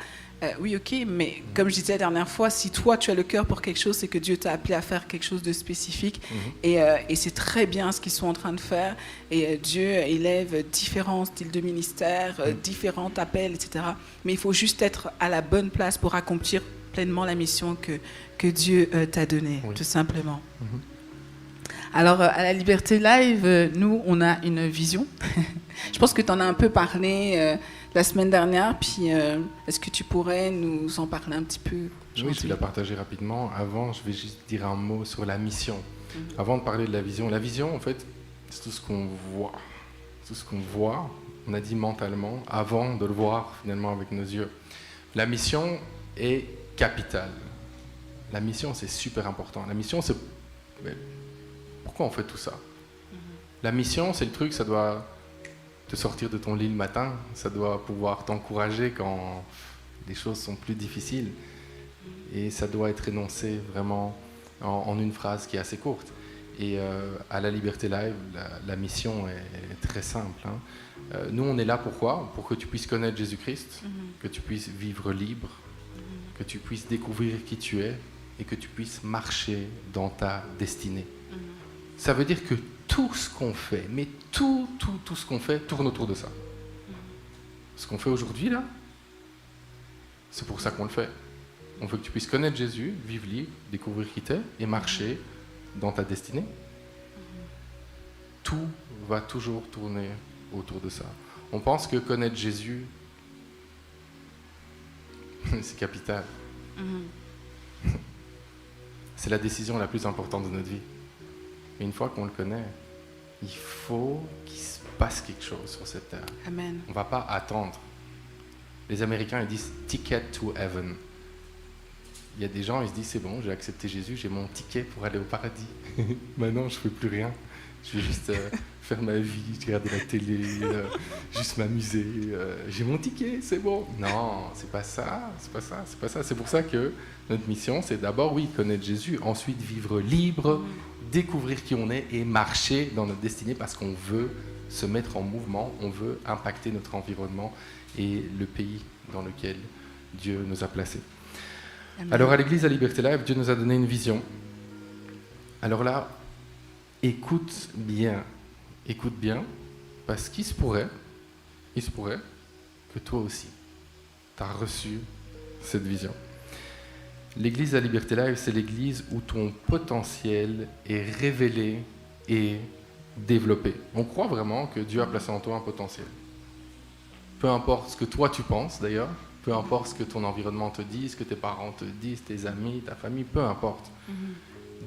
Oui, ok, mais comme je disais la dernière fois, si toi, tu as le cœur pour quelque chose, c'est que Dieu t'a appelé à faire quelque chose de spécifique. Et c'est très bien ce qu'ils sont en train de faire. Et Dieu élève différents styles de ministère, différents appels, etc. Mais il faut juste être à la bonne place pour accomplir pleinement la mission que Dieu t'a donnée, Oui. tout simplement. Mhm. Alors, à la Liberté Live, nous, on a une vision. Je pense que tu en as un peu parlé la semaine dernière, puis est-ce que tu pourrais nous en parler un petit peu Oui, je aujourd'hui? vais la partager rapidement. Avant, je vais juste dire un mot sur la mission. Avant de parler de la vision, en fait, c'est tout ce qu'on voit. Tout ce qu'on voit, on a dit mentalement, avant de le voir finalement avec nos yeux. La mission est capitale. La mission, c'est super important. La mission, c'est... Mais pourquoi on fait tout ça? La mission, c'est le truc, ça doit te sortir de ton lit le matin, ça doit pouvoir t'encourager quand les choses sont plus difficiles. Et ça doit être énoncé vraiment en une phrase qui est assez courte. Et à la Liberté Live, la mission est très simple. Hein. Nous, on est là pourquoi? Pour que tu puisses connaître Jésus-Christ, que tu puisses vivre libre, que tu puisses découvrir qui tu es et que tu puisses marcher dans ta destinée. Ça veut dire que tout ce qu'on fait, mais tout ce qu'on fait tourne autour de ça. Ce qu'on fait aujourd'hui, là, c'est pour ça qu'on le fait. On veut que tu puisses connaître Jésus, vivre libre, découvrir qui t'es et marcher dans ta destinée. Tout va toujours tourner autour de ça. On pense que connaître Jésus, c'est capital. C'est la décision la plus importante de notre vie. Mais une fois qu'on le connaît, il faut qu'il se passe quelque chose sur cette terre. Amen. On ne va pas attendre. Les Américains, ils disent « ticket to heaven ». Il y a des gens, ils se disent « c'est bon, j'ai accepté Jésus, j'ai mon ticket pour aller au paradis. Maintenant, je ne fais plus rien. Je vais juste faire ma vie, regarder la télé, juste m'amuser. J'ai mon ticket, c'est bon. » Non, c'est pas ça, c'est pas ça, c'est pas ça. C'est pour ça que notre mission, c'est d'abord, oui, connaître Jésus, ensuite vivre libre, découvrir qui on est et marcher dans notre destinée parce qu'on veut se mettre en mouvement, on veut impacter notre environnement et le pays dans lequel Dieu nous a placés. Amen. Alors à l'église à Liberté Live, Dieu nous a donné une vision. Alors là, écoute bien, parce qu'il se pourrait que toi aussi, tu as reçu cette vision. L'église à Liberté Live, c'est l'église où ton potentiel est révélé et développé. On croit vraiment que Dieu a placé en toi un potentiel. Peu importe ce que toi tu penses d'ailleurs, peu importe ce que ton environnement te dit, ce que tes parents te disent, tes amis, ta famille, peu importe.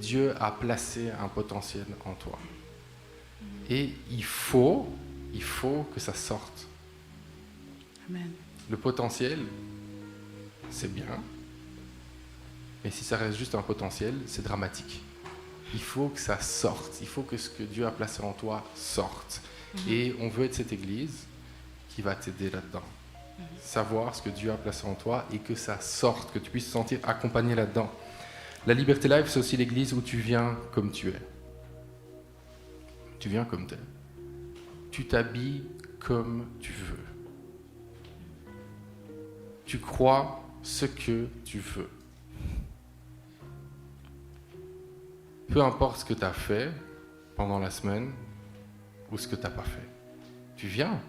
Dieu a placé un potentiel en toi. Et il faut que ça sorte. Amen. Le potentiel, c'est bien. Mais si ça reste juste un potentiel, c'est dramatique. Il faut que ça sorte. Il faut que ce que Dieu a placé en toi sorte. Et on veut être cette église qui va t'aider là-dedans. Savoir ce que Dieu a placé en toi et que ça sorte, que tu puisses te sentir accompagné là-dedans. La Liberté Live, c'est aussi l'église où tu viens comme tu es. Tu viens comme tu es. Tu t'habilles comme tu veux. Tu crois ce que tu veux. Peu importe ce que tu as fait pendant la semaine ou ce que tu n'as pas fait. Tu viens,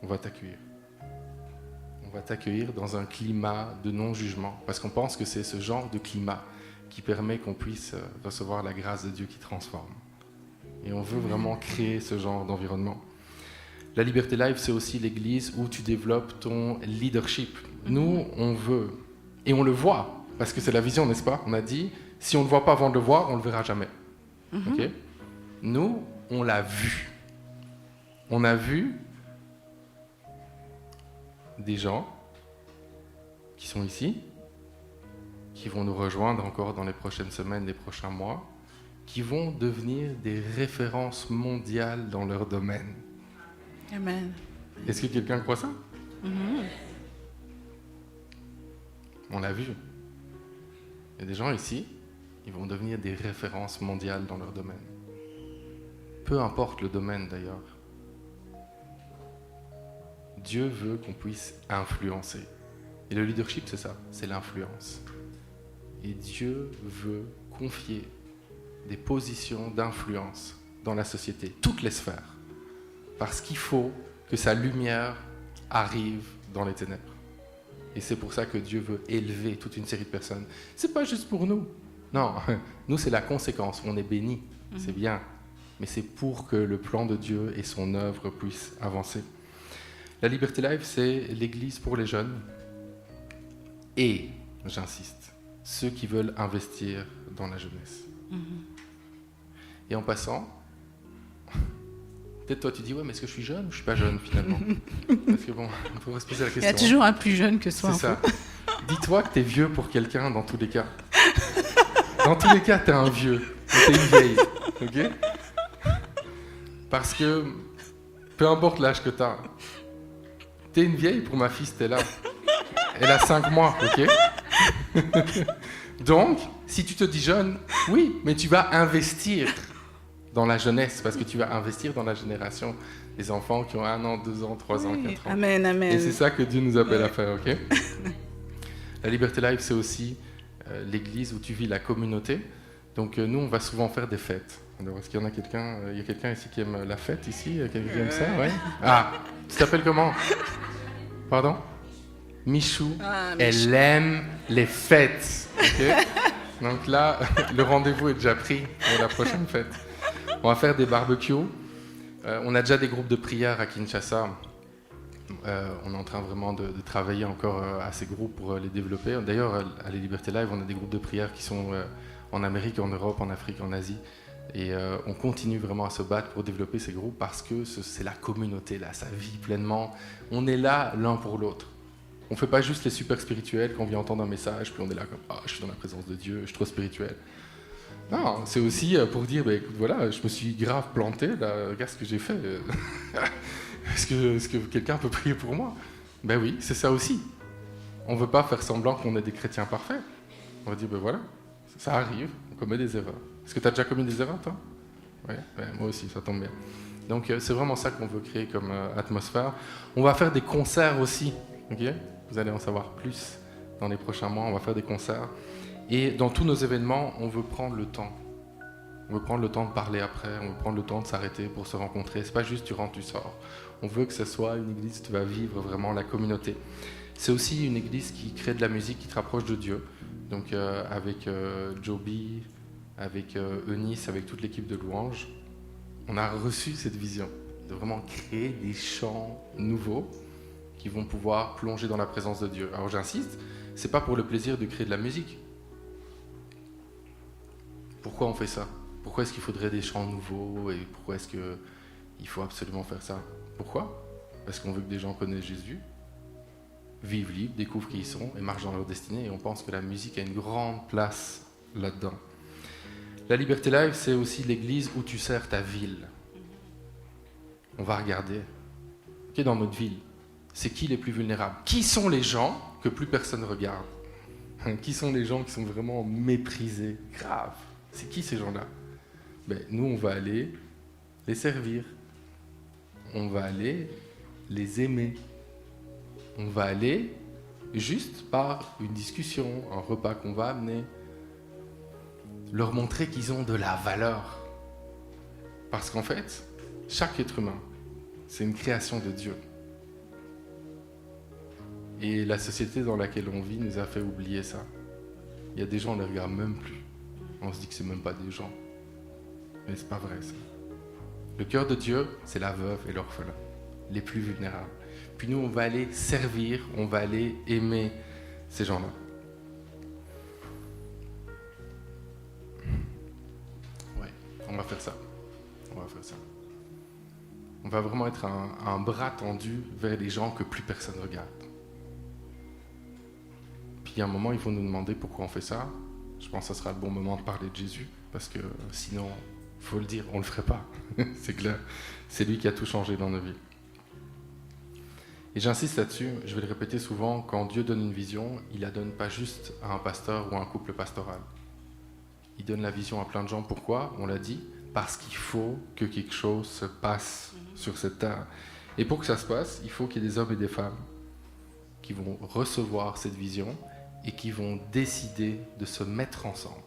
on va t'accueillir. On va t'accueillir dans un climat de non-jugement, parce qu'on pense que c'est ce genre de climat qui permet qu'on puisse recevoir la grâce de Dieu qui transforme. Et on veut vraiment créer ce genre d'environnement. La Liberté Live, c'est aussi l'église où tu développes ton leadership. Nous, on veut, et on le voit, parce que c'est la vision, n'est-ce pas? On a dit, si on ne le voit pas avant de le voir, on ne le verra jamais. Okay? Nous, on l'a vu. On a vu des gens qui sont ici, qui vont nous rejoindre encore dans les prochaines semaines, les prochains mois, qui vont devenir des références mondiales dans leur domaine. Amen. Est-ce que quelqu'un croit ça? On l'a vu. Il y a des gens ici, ils vont devenir des références mondiales dans leur domaine. Peu importe le domaine d'ailleurs. Dieu veut qu'on puisse influencer. Et le leadership, c'est ça, c'est l'influence. Et Dieu veut confier des positions d'influence dans la société, toutes les sphères. Parce qu'il faut que sa lumière arrive dans les ténèbres. Et c'est pour ça que Dieu veut élever toute une série de personnes. C'est pas juste pour nous. Non, nous c'est la conséquence. On est bénis, c'est bien. Mais c'est pour que le plan de Dieu et son œuvre puissent avancer. La Liberté Live, c'est l'église pour les jeunes. Et, j'insiste, ceux qui veulent investir dans la jeunesse. Et en passant, peut-être toi tu dis, ouais, mais est-ce que je suis jeune ou je suis pas jeune finalement? Parce que bon, on peut se poser la question. Il y a toujours un plus jeune que soi. C'est ça. Dis-toi que t'es vieux pour quelqu'un dans tous les cas. Dans tous les cas, t'es un vieux. Ou t'es une vieille. Ok? Parce que, peu importe l'âge que t'as, t'es une vieille pour ma fille Stella. Elle a 5 mois, ok? Donc, si tu te dis jeune, oui, mais tu vas investir dans la jeunesse, parce que tu vas investir dans la génération des enfants qui ont 1 an, 2 ans, 3 ans, 4 ans. Amen, amen. Et c'est ça que Dieu nous appelle à faire, ok? La Liberté Live, c'est aussi l'église où tu vis la communauté. Donc nous, on va souvent faire des fêtes. Alors, est-ce qu'il y en a quelqu'un? Il y a quelqu'un ici qui aime la fête, ici? Quelqu'un qui aime ça? Ouais. Ah, tu t'appelles comment? Pardon? Michou. Elle aime les fêtes, ok? Donc là, le rendez-vous est déjà pris pour la prochaine fête. On va faire des barbecues. On a déjà des groupes de prière à Kinshasa. On est en train vraiment de travailler encore à ces groupes pour les développer. D'ailleurs, à la Liberté Live, on a des groupes de prière qui sont en Amérique, en Europe, en Afrique, en Asie. Et on continue vraiment à se battre pour développer ces groupes parce que c'est la communauté, là, ça vit pleinement. On est là l'un pour l'autre. On ne fait pas juste les super spirituels quand on vient entendre un message, puis on est là comme « Ah, je suis dans la présence de Dieu, je suis trop spirituel ». Non, c'est aussi pour dire bah, « Écoute, voilà, je me suis grave planté, là, regarde ce que j'ai fait. Est-ce que quelqu'un peut prier pour moi ?» Ben oui, c'est ça aussi. On ne veut pas faire semblant qu'on est des chrétiens parfaits. On va dire « Ben voilà, ça arrive, on commet des erreurs. » Est-ce que tu as déjà commis des erreurs, toi? Oui, moi aussi, ça tombe bien. Donc c'est vraiment ça qu'on veut créer comme atmosphère. On va faire des concerts aussi, ok? Vous allez en savoir plus dans les prochains mois. On va faire des concerts. Et dans tous nos événements, on veut prendre le temps. On veut prendre le temps de parler après, on veut prendre le temps de s'arrêter pour se rencontrer. C'est pas juste tu rentres, tu sors. On veut que ce soit une église où tu vas vivre vraiment la communauté. C'est aussi une église qui crée de la musique qui te rapproche de Dieu. Donc avec Joby, avec Eunice, avec toute l'équipe de louanges, on a reçu cette vision de vraiment créer des chants nouveaux qui vont pouvoir plonger dans la présence de Dieu. Alors j'insiste, c'est pas pour le plaisir de créer de la musique. Pourquoi on fait ça? Pourquoi est-ce qu'il faudrait des chants nouveaux et pourquoi est-ce qu'il faut absolument faire ça? Pourquoi? Parce qu'on veut que des gens connaissent Jésus, vivent libres, découvrent qui ils sont et marchent dans leur destinée, et on pense que la musique a une grande place là-dedans. La Liberté Live, c'est aussi l'église où tu sers ta ville. On va regarder, ok, dans notre ville, c'est qui les plus vulnérables? Qui sont les gens que plus personne regarde? Qui sont les gens qui sont vraiment méprisés? Grave. C'est qui ces gens-là? Ben, nous, on va aller les servir. On va aller les aimer. On va aller juste par une discussion, un repas qu'on va amener, leur montrer qu'ils ont de la valeur. Parce qu'en fait, chaque être humain, c'est une création de Dieu. Et la société dans laquelle on vit nous a fait oublier ça. Il y a des gens, on ne les regarde même plus. On se dit que c'est même pas des gens. Mais c'est pas vrai ça. Le cœur de Dieu, c'est la veuve et l'orphelin, les plus vulnérables. Puis nous, on va aller servir, on va aller aimer ces gens-là. Ouais, on va faire ça. On va faire ça. On va vraiment être un bras tendu vers les gens que plus personne regarde. Puis à un moment, ils vont nous demander pourquoi on fait ça. Je pense que ce sera le bon moment de parler de Jésus, parce que sinon, il faut le dire, on ne le ferait pas. C'est clair. C'est lui qui a tout changé dans nos vies. Et j'insiste là-dessus, je vais le répéter souvent, quand Dieu donne une vision, il la donne pas juste à un pasteur ou à un couple pastoral. Il donne la vision à plein de gens. Pourquoi? On l'a dit, parce qu'il faut que quelque chose se passe sur cette terre. Et pour que ça se passe, il faut qu'il y ait des hommes et des femmes qui vont recevoir cette vision et qui vont décider de se mettre ensemble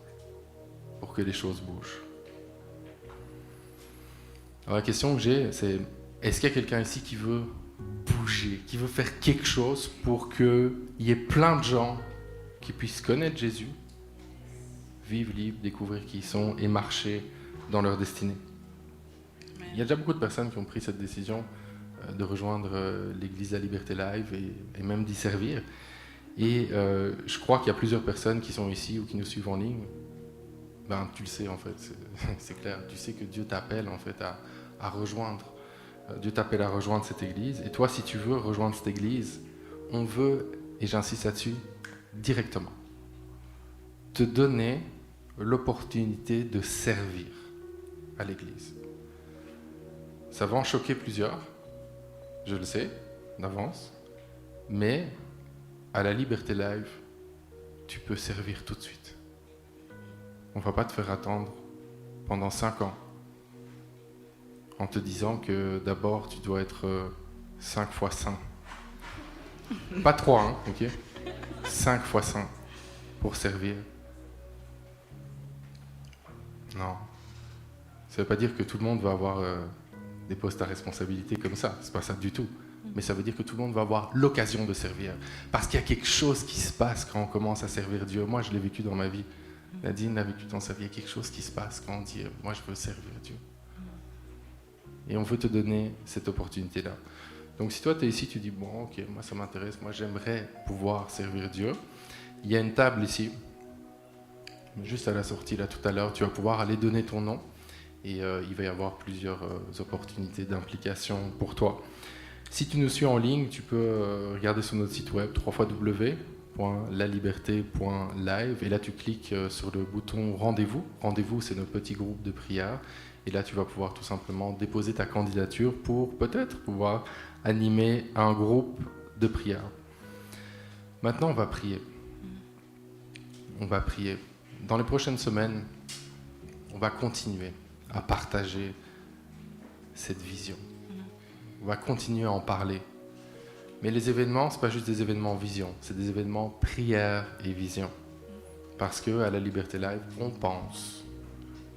pour que les choses bougent. Alors la question que j'ai, c'est est-ce qu'il y a quelqu'un ici qui veut bouger, qui veut faire quelque chose pour qu'il y ait plein de gens qui puissent connaître Jésus, vivre libre, découvrir qui ils sont et marcher dans leur destinée. Il y a déjà beaucoup de personnes qui ont pris cette décision de rejoindre l'église La Liberté Live et même d'y servir. Et je crois qu'il y a plusieurs personnes qui sont ici ou qui nous suivent en ligne. Ben, tu le sais en fait, c'est clair. Tu sais que Dieu t'appelle en fait à rejoindre. Dieu t'appelle à rejoindre cette église. Et toi, si tu veux rejoindre cette église, on veut, et j'insiste là-dessus, directement, te donner l'opportunité de servir à l'église. Ça va en choquer plusieurs, je le sais, d'avance, mais à la Liberté Live, tu peux servir tout de suite. On ne va pas te faire attendre pendant 5 ans en te disant que d'abord tu dois être 5 fois saint. Pas 3, hein, ok ? 5 fois saint pour servir. Non. Ça ne veut pas dire que tout le monde va avoir des postes à responsabilité comme ça. C'est pas ça du tout. Mais ça veut dire que tout le monde va avoir l'occasion de servir. Parce qu'il y a quelque chose qui se passe quand on commence à servir Dieu. Moi, je l'ai vécu dans ma vie. Nadine l'a vécu dans sa vie. Il y a quelque chose qui se passe quand on dit « moi, je veux servir Dieu ». Et on veut te donner cette opportunité-là. Donc si toi, tu es ici, tu dis « bon, ok, moi, ça m'intéresse. Moi, j'aimerais pouvoir servir Dieu ». Il y a une table ici, juste à la sortie, là, tout à l'heure. Tu vas pouvoir aller donner ton nom. Et il va y avoir plusieurs opportunités d'implication pour toi. Si tu nous suis en ligne, tu peux regarder sur notre site web www.laliberté.live et là tu cliques sur le bouton rendez-vous. Rendez-vous, c'est notre petit groupe de prière et là tu vas pouvoir tout simplement déposer ta candidature pour peut-être pouvoir animer un groupe de prière. Maintenant, on va prier. On va prier. Dans les prochaines semaines, on va continuer à partager cette vision. On va continuer à en parler. Mais les événements, ce n'est pas juste des événements vision, c'est des événements prière et vision. Parce qu'à la Liberté Live, on pense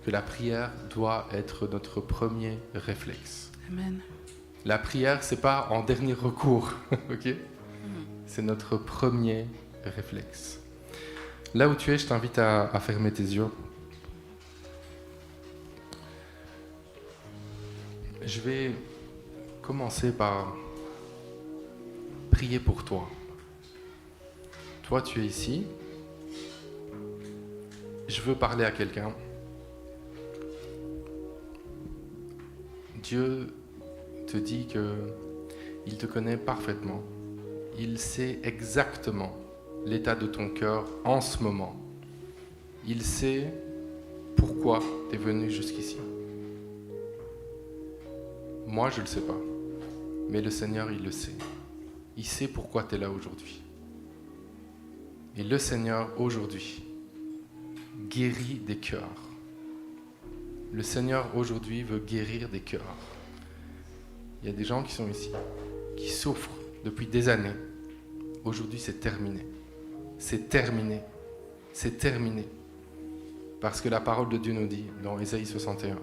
que la prière doit être notre premier réflexe. Amen. La prière, ce n'est pas en dernier recours, ok ? C'est notre premier réflexe. Là où tu es, je t'invite à fermer tes yeux. Je vais commencer par prier pour toi. Toi, tu es ici. Je veux parler à quelqu'un. Dieu te dit qu'il te connaît parfaitement. Il sait exactement l'état de ton cœur en ce moment. Il sait pourquoi tu es venu jusqu'ici. Moi, je ne le sais pas, mais le Seigneur, il le sait. Il sait pourquoi tu es là aujourd'hui. Et le Seigneur, aujourd'hui, guérit des cœurs. Le Seigneur, aujourd'hui, veut guérir des cœurs. Il y a des gens qui sont ici, qui souffrent depuis des années. Aujourd'hui, c'est terminé. C'est terminé. C'est terminé. Parce que la parole de Dieu nous dit, dans Ésaïe 61,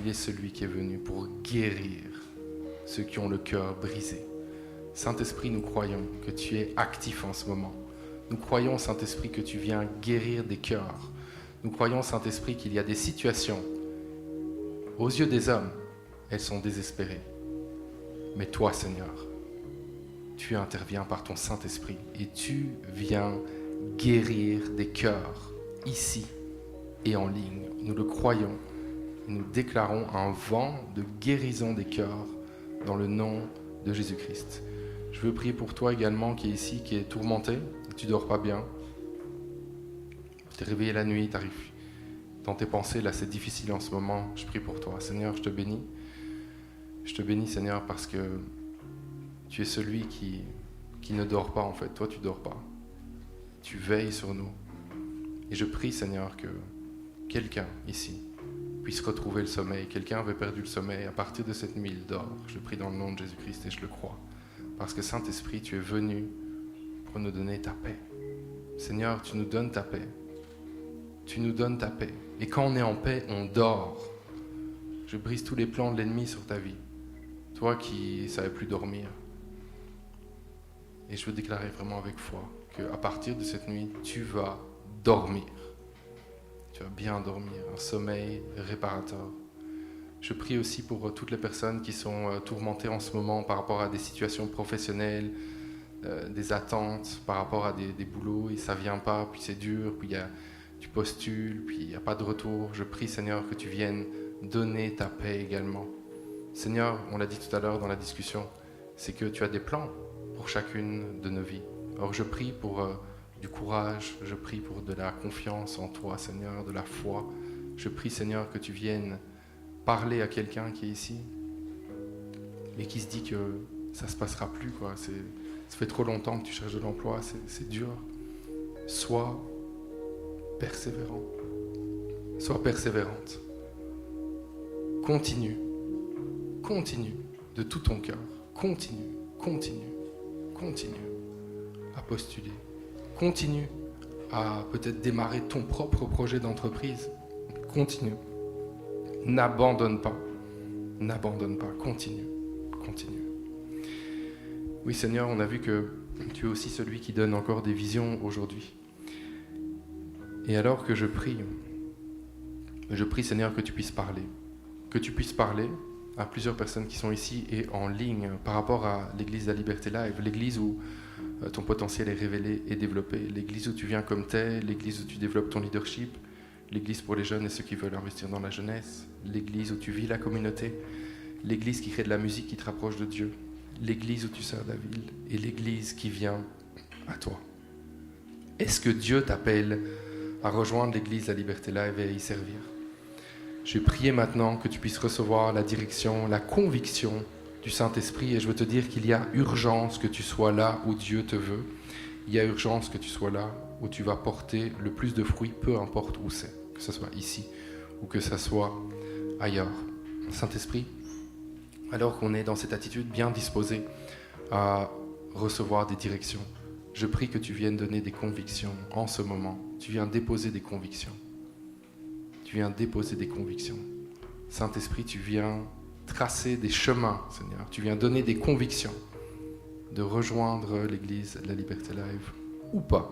il est celui qui est venu pour guérir ceux qui ont le cœur brisé. Saint-Esprit, nous croyons que tu es actif en ce moment. Nous croyons, Saint-Esprit, que tu viens guérir des cœurs. Nous croyons, Saint-Esprit, qu'il y a des situations, aux yeux des hommes, elles sont désespérées. Mais toi, Seigneur, tu interviens par ton Saint-Esprit et tu viens guérir des cœurs, ici et en ligne. Nous le croyons. Nous déclarons un vent de guérison des cœurs dans le nom de Jésus-Christ. Je veux prier pour toi également qui est ici, qui est tourmenté, tu ne dors pas bien. Tu t'es réveillé la nuit, tu arrives dans tes pensées, là c'est difficile en ce moment. Je prie pour toi. Seigneur, je te bénis. Je te bénis, Seigneur, parce que tu es celui qui ne dort pas en fait. Toi, tu ne dors pas. Tu veilles sur nous. Et je prie, Seigneur, que quelqu'un ici puisse retrouver le sommeil. Quelqu'un avait perdu le sommeil. À partir de cette nuit, il dort. Je prie dans le nom de Jésus-Christ et je le crois. Parce que Saint-Esprit, tu es venu pour nous donner ta paix. Seigneur, tu nous donnes ta paix. Tu nous donnes ta paix. Et quand on est en paix, on dort. Je brise tous les plans de l'ennemi sur ta vie. Toi qui ne savais plus dormir. Et je veux déclarer vraiment avec foi qu'à partir de cette nuit, tu vas dormir. Tu vas bien dormir, un sommeil réparateur. Je prie aussi pour toutes les personnes qui sont tourmentées en ce moment par rapport à des situations professionnelles, des attentes, par rapport à des boulots, et ça ne vient pas, puis c'est dur, puis tu postules, puis il n'y a pas de retour. Je prie, Seigneur, que tu viennes donner ta paix également. Seigneur, on l'a dit tout à l'heure dans la discussion, c'est que tu as des plans pour chacune de nos vies. Alors je prie pour du courage, je prie pour de la confiance en toi, Seigneur, de la foi. Je prie, Seigneur, que tu viennes parler à quelqu'un qui est ici et qui se dit que ça ne se passera plus, quoi. Ça fait trop longtemps que tu cherches de l'emploi, c'est dur. Sois persévérant. Sois persévérante. Continue de tout ton cœur. Continue à postuler. Continue à peut-être démarrer ton propre projet d'entreprise. Continue. N'abandonne pas. Continue. Oui, Seigneur, on a vu que tu es aussi celui qui donne encore des visions aujourd'hui. Et alors que je prie, Seigneur, que tu puisses parler. Que tu puisses parler à plusieurs personnes qui sont ici et en ligne par rapport à l'église de la Liberté Live, l'église où ton potentiel est révélé et développé, l'église où tu viens comme tel, l'église où tu développes ton leadership, l'église pour les jeunes et ceux qui veulent investir dans la jeunesse, l'église où tu vis la communauté, l'église qui crée de la musique qui te rapproche de Dieu, l'église où tu sers la ville et l'église qui vient à toi. Est-ce que Dieu t'appelle à rejoindre l'église de la Liberté Live et à y servir? Je vais prier maintenant que tu puisses recevoir la direction, la conviction du Saint-Esprit, et je veux te dire qu'il y a urgence que tu sois là où Dieu te veut. Il y a urgence que tu sois là où tu vas porter le plus de fruits, peu importe où c'est, que ce soit ici ou que ce soit ailleurs. Saint-Esprit, alors qu'on est dans cette attitude bien disposée à recevoir des directions, je prie que tu viennes donner des convictions en ce moment. Tu viens déposer des convictions. Saint-Esprit, tu viens tracer des chemins, Seigneur. Tu viens donner des convictions de rejoindre l'église de la Liberté Live ou pas.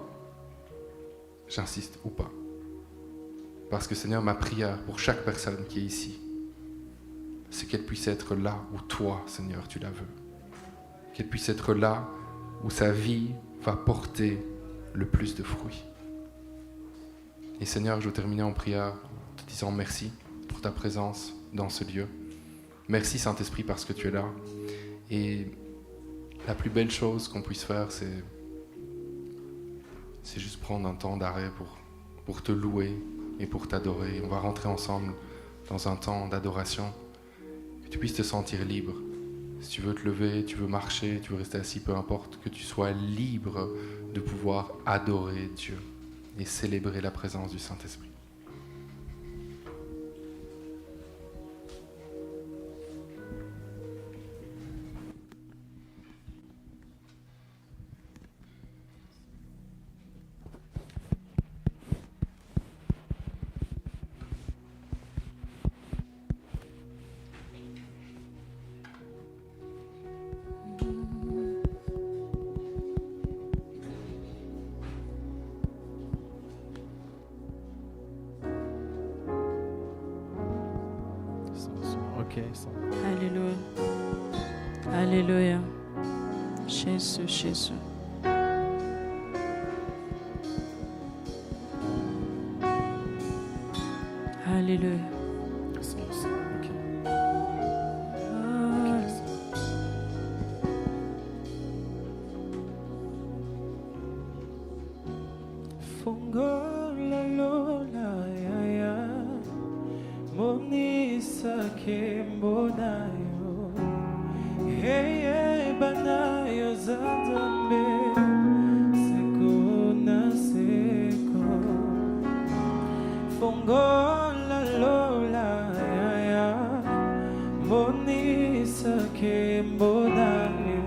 J'insiste, ou pas. Parce que, Seigneur, ma prière pour chaque personne qui est ici, c'est qu'elle puisse être là où toi, Seigneur, tu la veux. Qu'elle puisse être là où sa vie va porter le plus de fruits. Et Seigneur, je veux terminer en prière en te disant merci pour ta présence dans ce lieu. Merci Saint-Esprit parce que tu es là. Et la plus belle chose qu'on puisse faire, c'est juste prendre un temps d'arrêt pour te louer et pour t'adorer. On va rentrer ensemble dans un temps d'adoration, que tu puisses te sentir libre. Si tu veux te lever, tu veux marcher, tu veux rester assis, peu importe, que tu sois libre de pouvoir adorer Dieu et célébrer la présence du Saint-Esprit. Alléluia. Alléluia. Jésus, Jésus. Alléluia. Fongola lola ya ya, monisa kembonayo, hey banayo zadambe, seko na seko. Fongola lola ya ya, monisa kembonayo,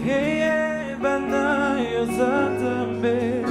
hey banayo zadambe.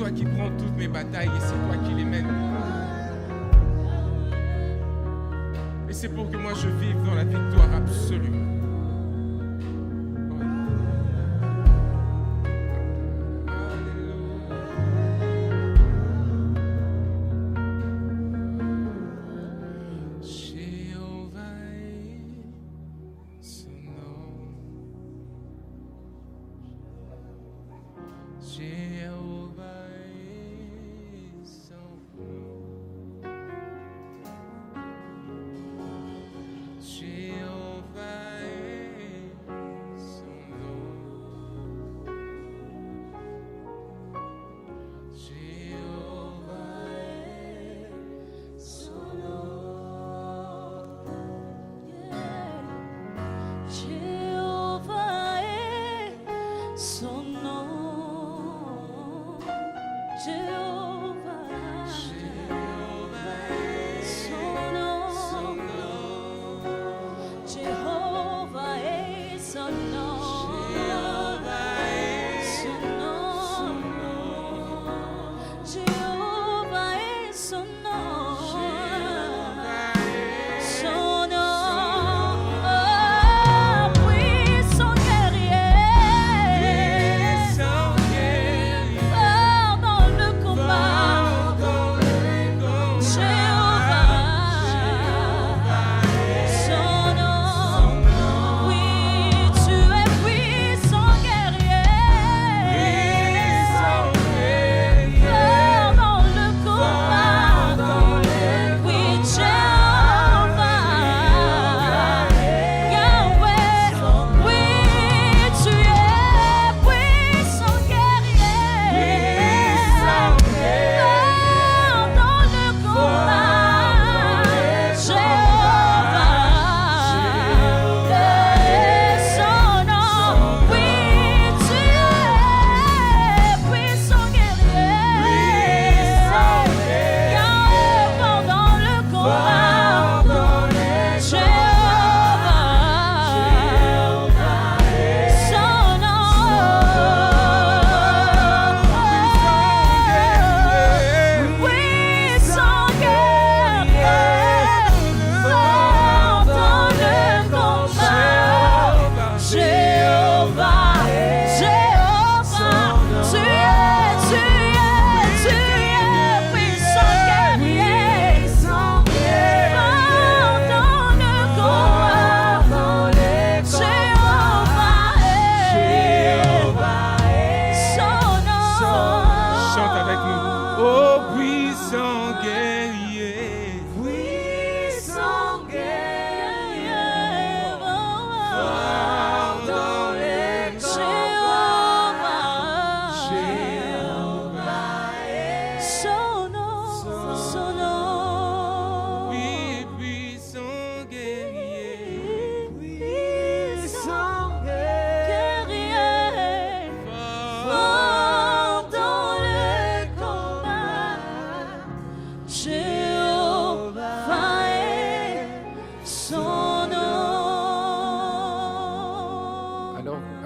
toi qui prends toutes mes batailles et c'est toi qui les mènes. Et c'est pour que moi je vive dans la victoire absolue.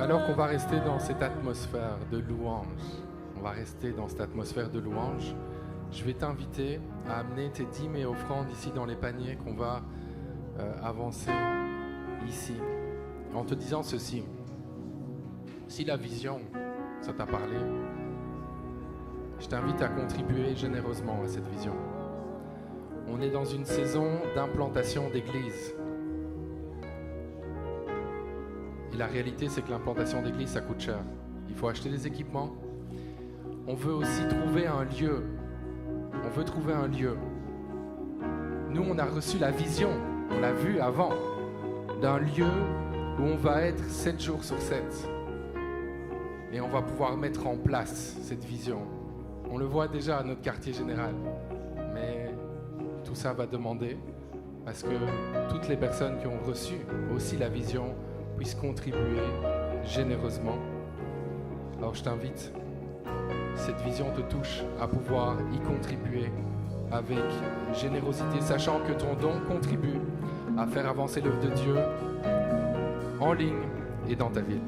Alors qu'on va rester dans cette atmosphère de louange, je vais t'inviter à amener tes dîmes et offrandes ici dans les paniers qu'on va avancer ici. En te disant ceci, si la vision, ça t'a parlé, je t'invite à contribuer généreusement à cette vision. On est dans une saison d'implantation d'église. Et la réalité, c'est que l'implantation d'église, ça coûte cher. Il faut acheter des équipements. On veut aussi trouver un lieu. Nous, on a reçu la vision, on l'a vu avant, d'un lieu où on va être 7 jours sur 7. Et on va pouvoir mettre en place cette vision. On le voit déjà à notre quartier général. Mais tout ça va demander à ce que toutes les personnes qui ont reçu aussi la vision puissent contribuer généreusement. Alors je t'invite, cette vision te touche, à pouvoir y contribuer avec générosité, sachant que ton don contribue à faire avancer l'œuvre de Dieu en ligne et dans ta ville.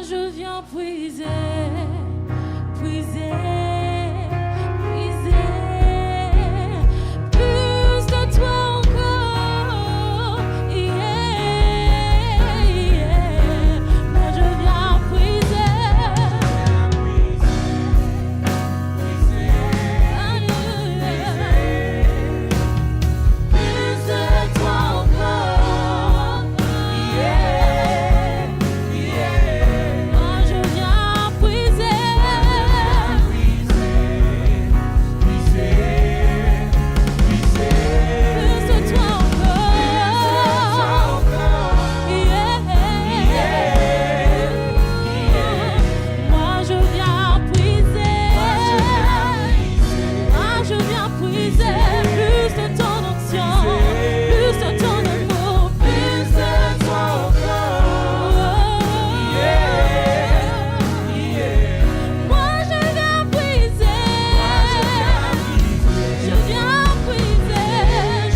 je viens puiser, puiser, puiser. Plus de toi encore, yeah, yeah. Moi je viens puiser, plus de toi encore, yeah, yeah. Moi je viens puiser, plus de toi encore, yeah, yeah. Moi je viens puiser, moi je viens puiser plus de ton onction, plus de ton amour, plus de toi encore, yeah, yeah. Moi je viens puiser, je viens puiser,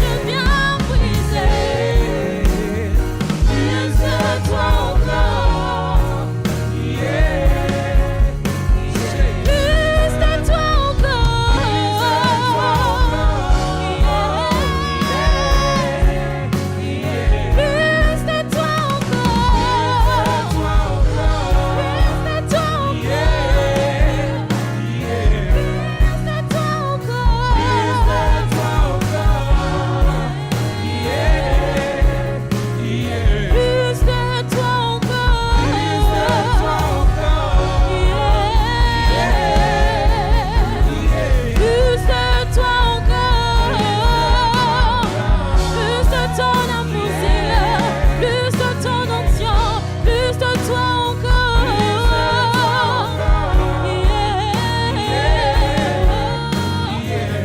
je viens puiser plus de toi encore, yeah, plus de toi plus de ton amour, Seigneur, plus de ton onction, plus de toi encore, yeah,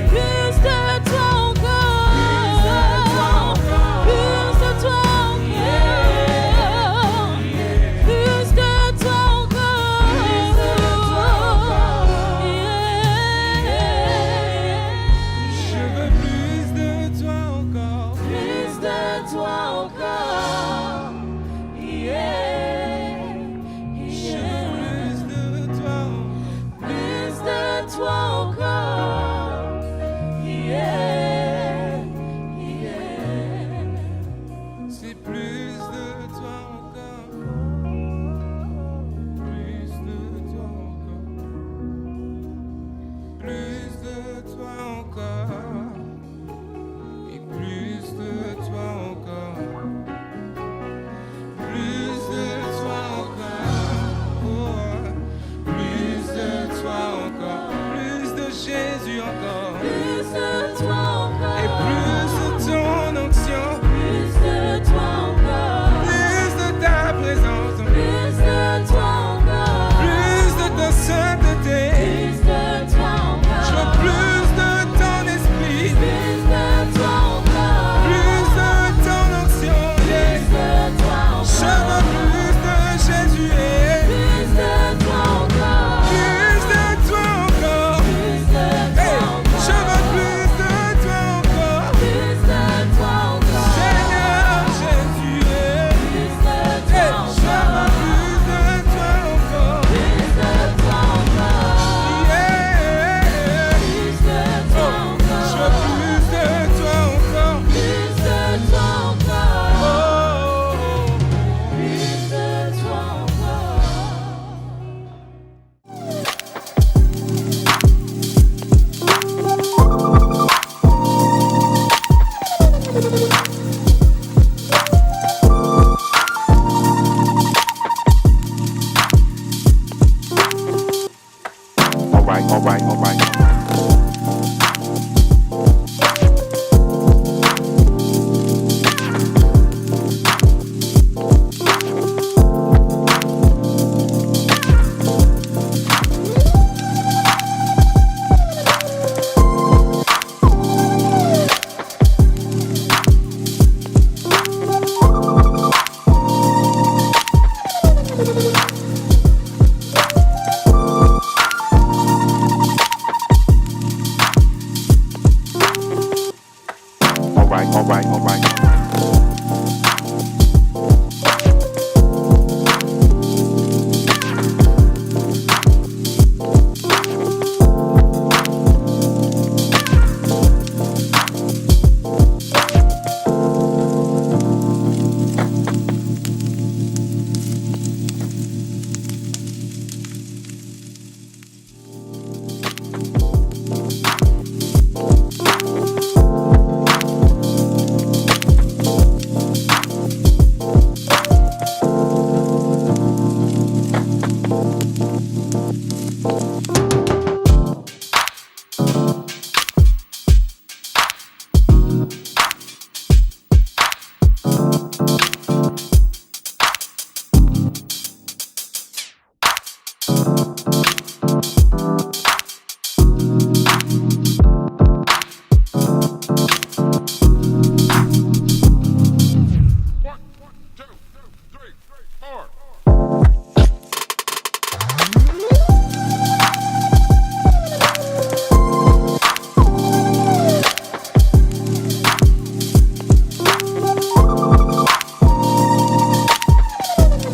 plus de toi encore, plus de toi encore, plus de toi encore, Je veux plus de toi encore. plus de toi encore, yeah, yeah. Plus de toi. Plus de toi encore, yeah, yeah. C'est plus de toi encore. Plus de toi encore. Plus de toi encore. Et plus de toi encore. Plus de toi encore. Oh, plus de toi encore. Plus de Jésus encore. Plus de toi encore, Et plus de ton onction. plus de toi encore, Plus de ta présence.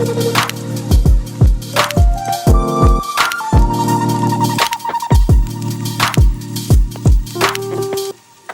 Amen.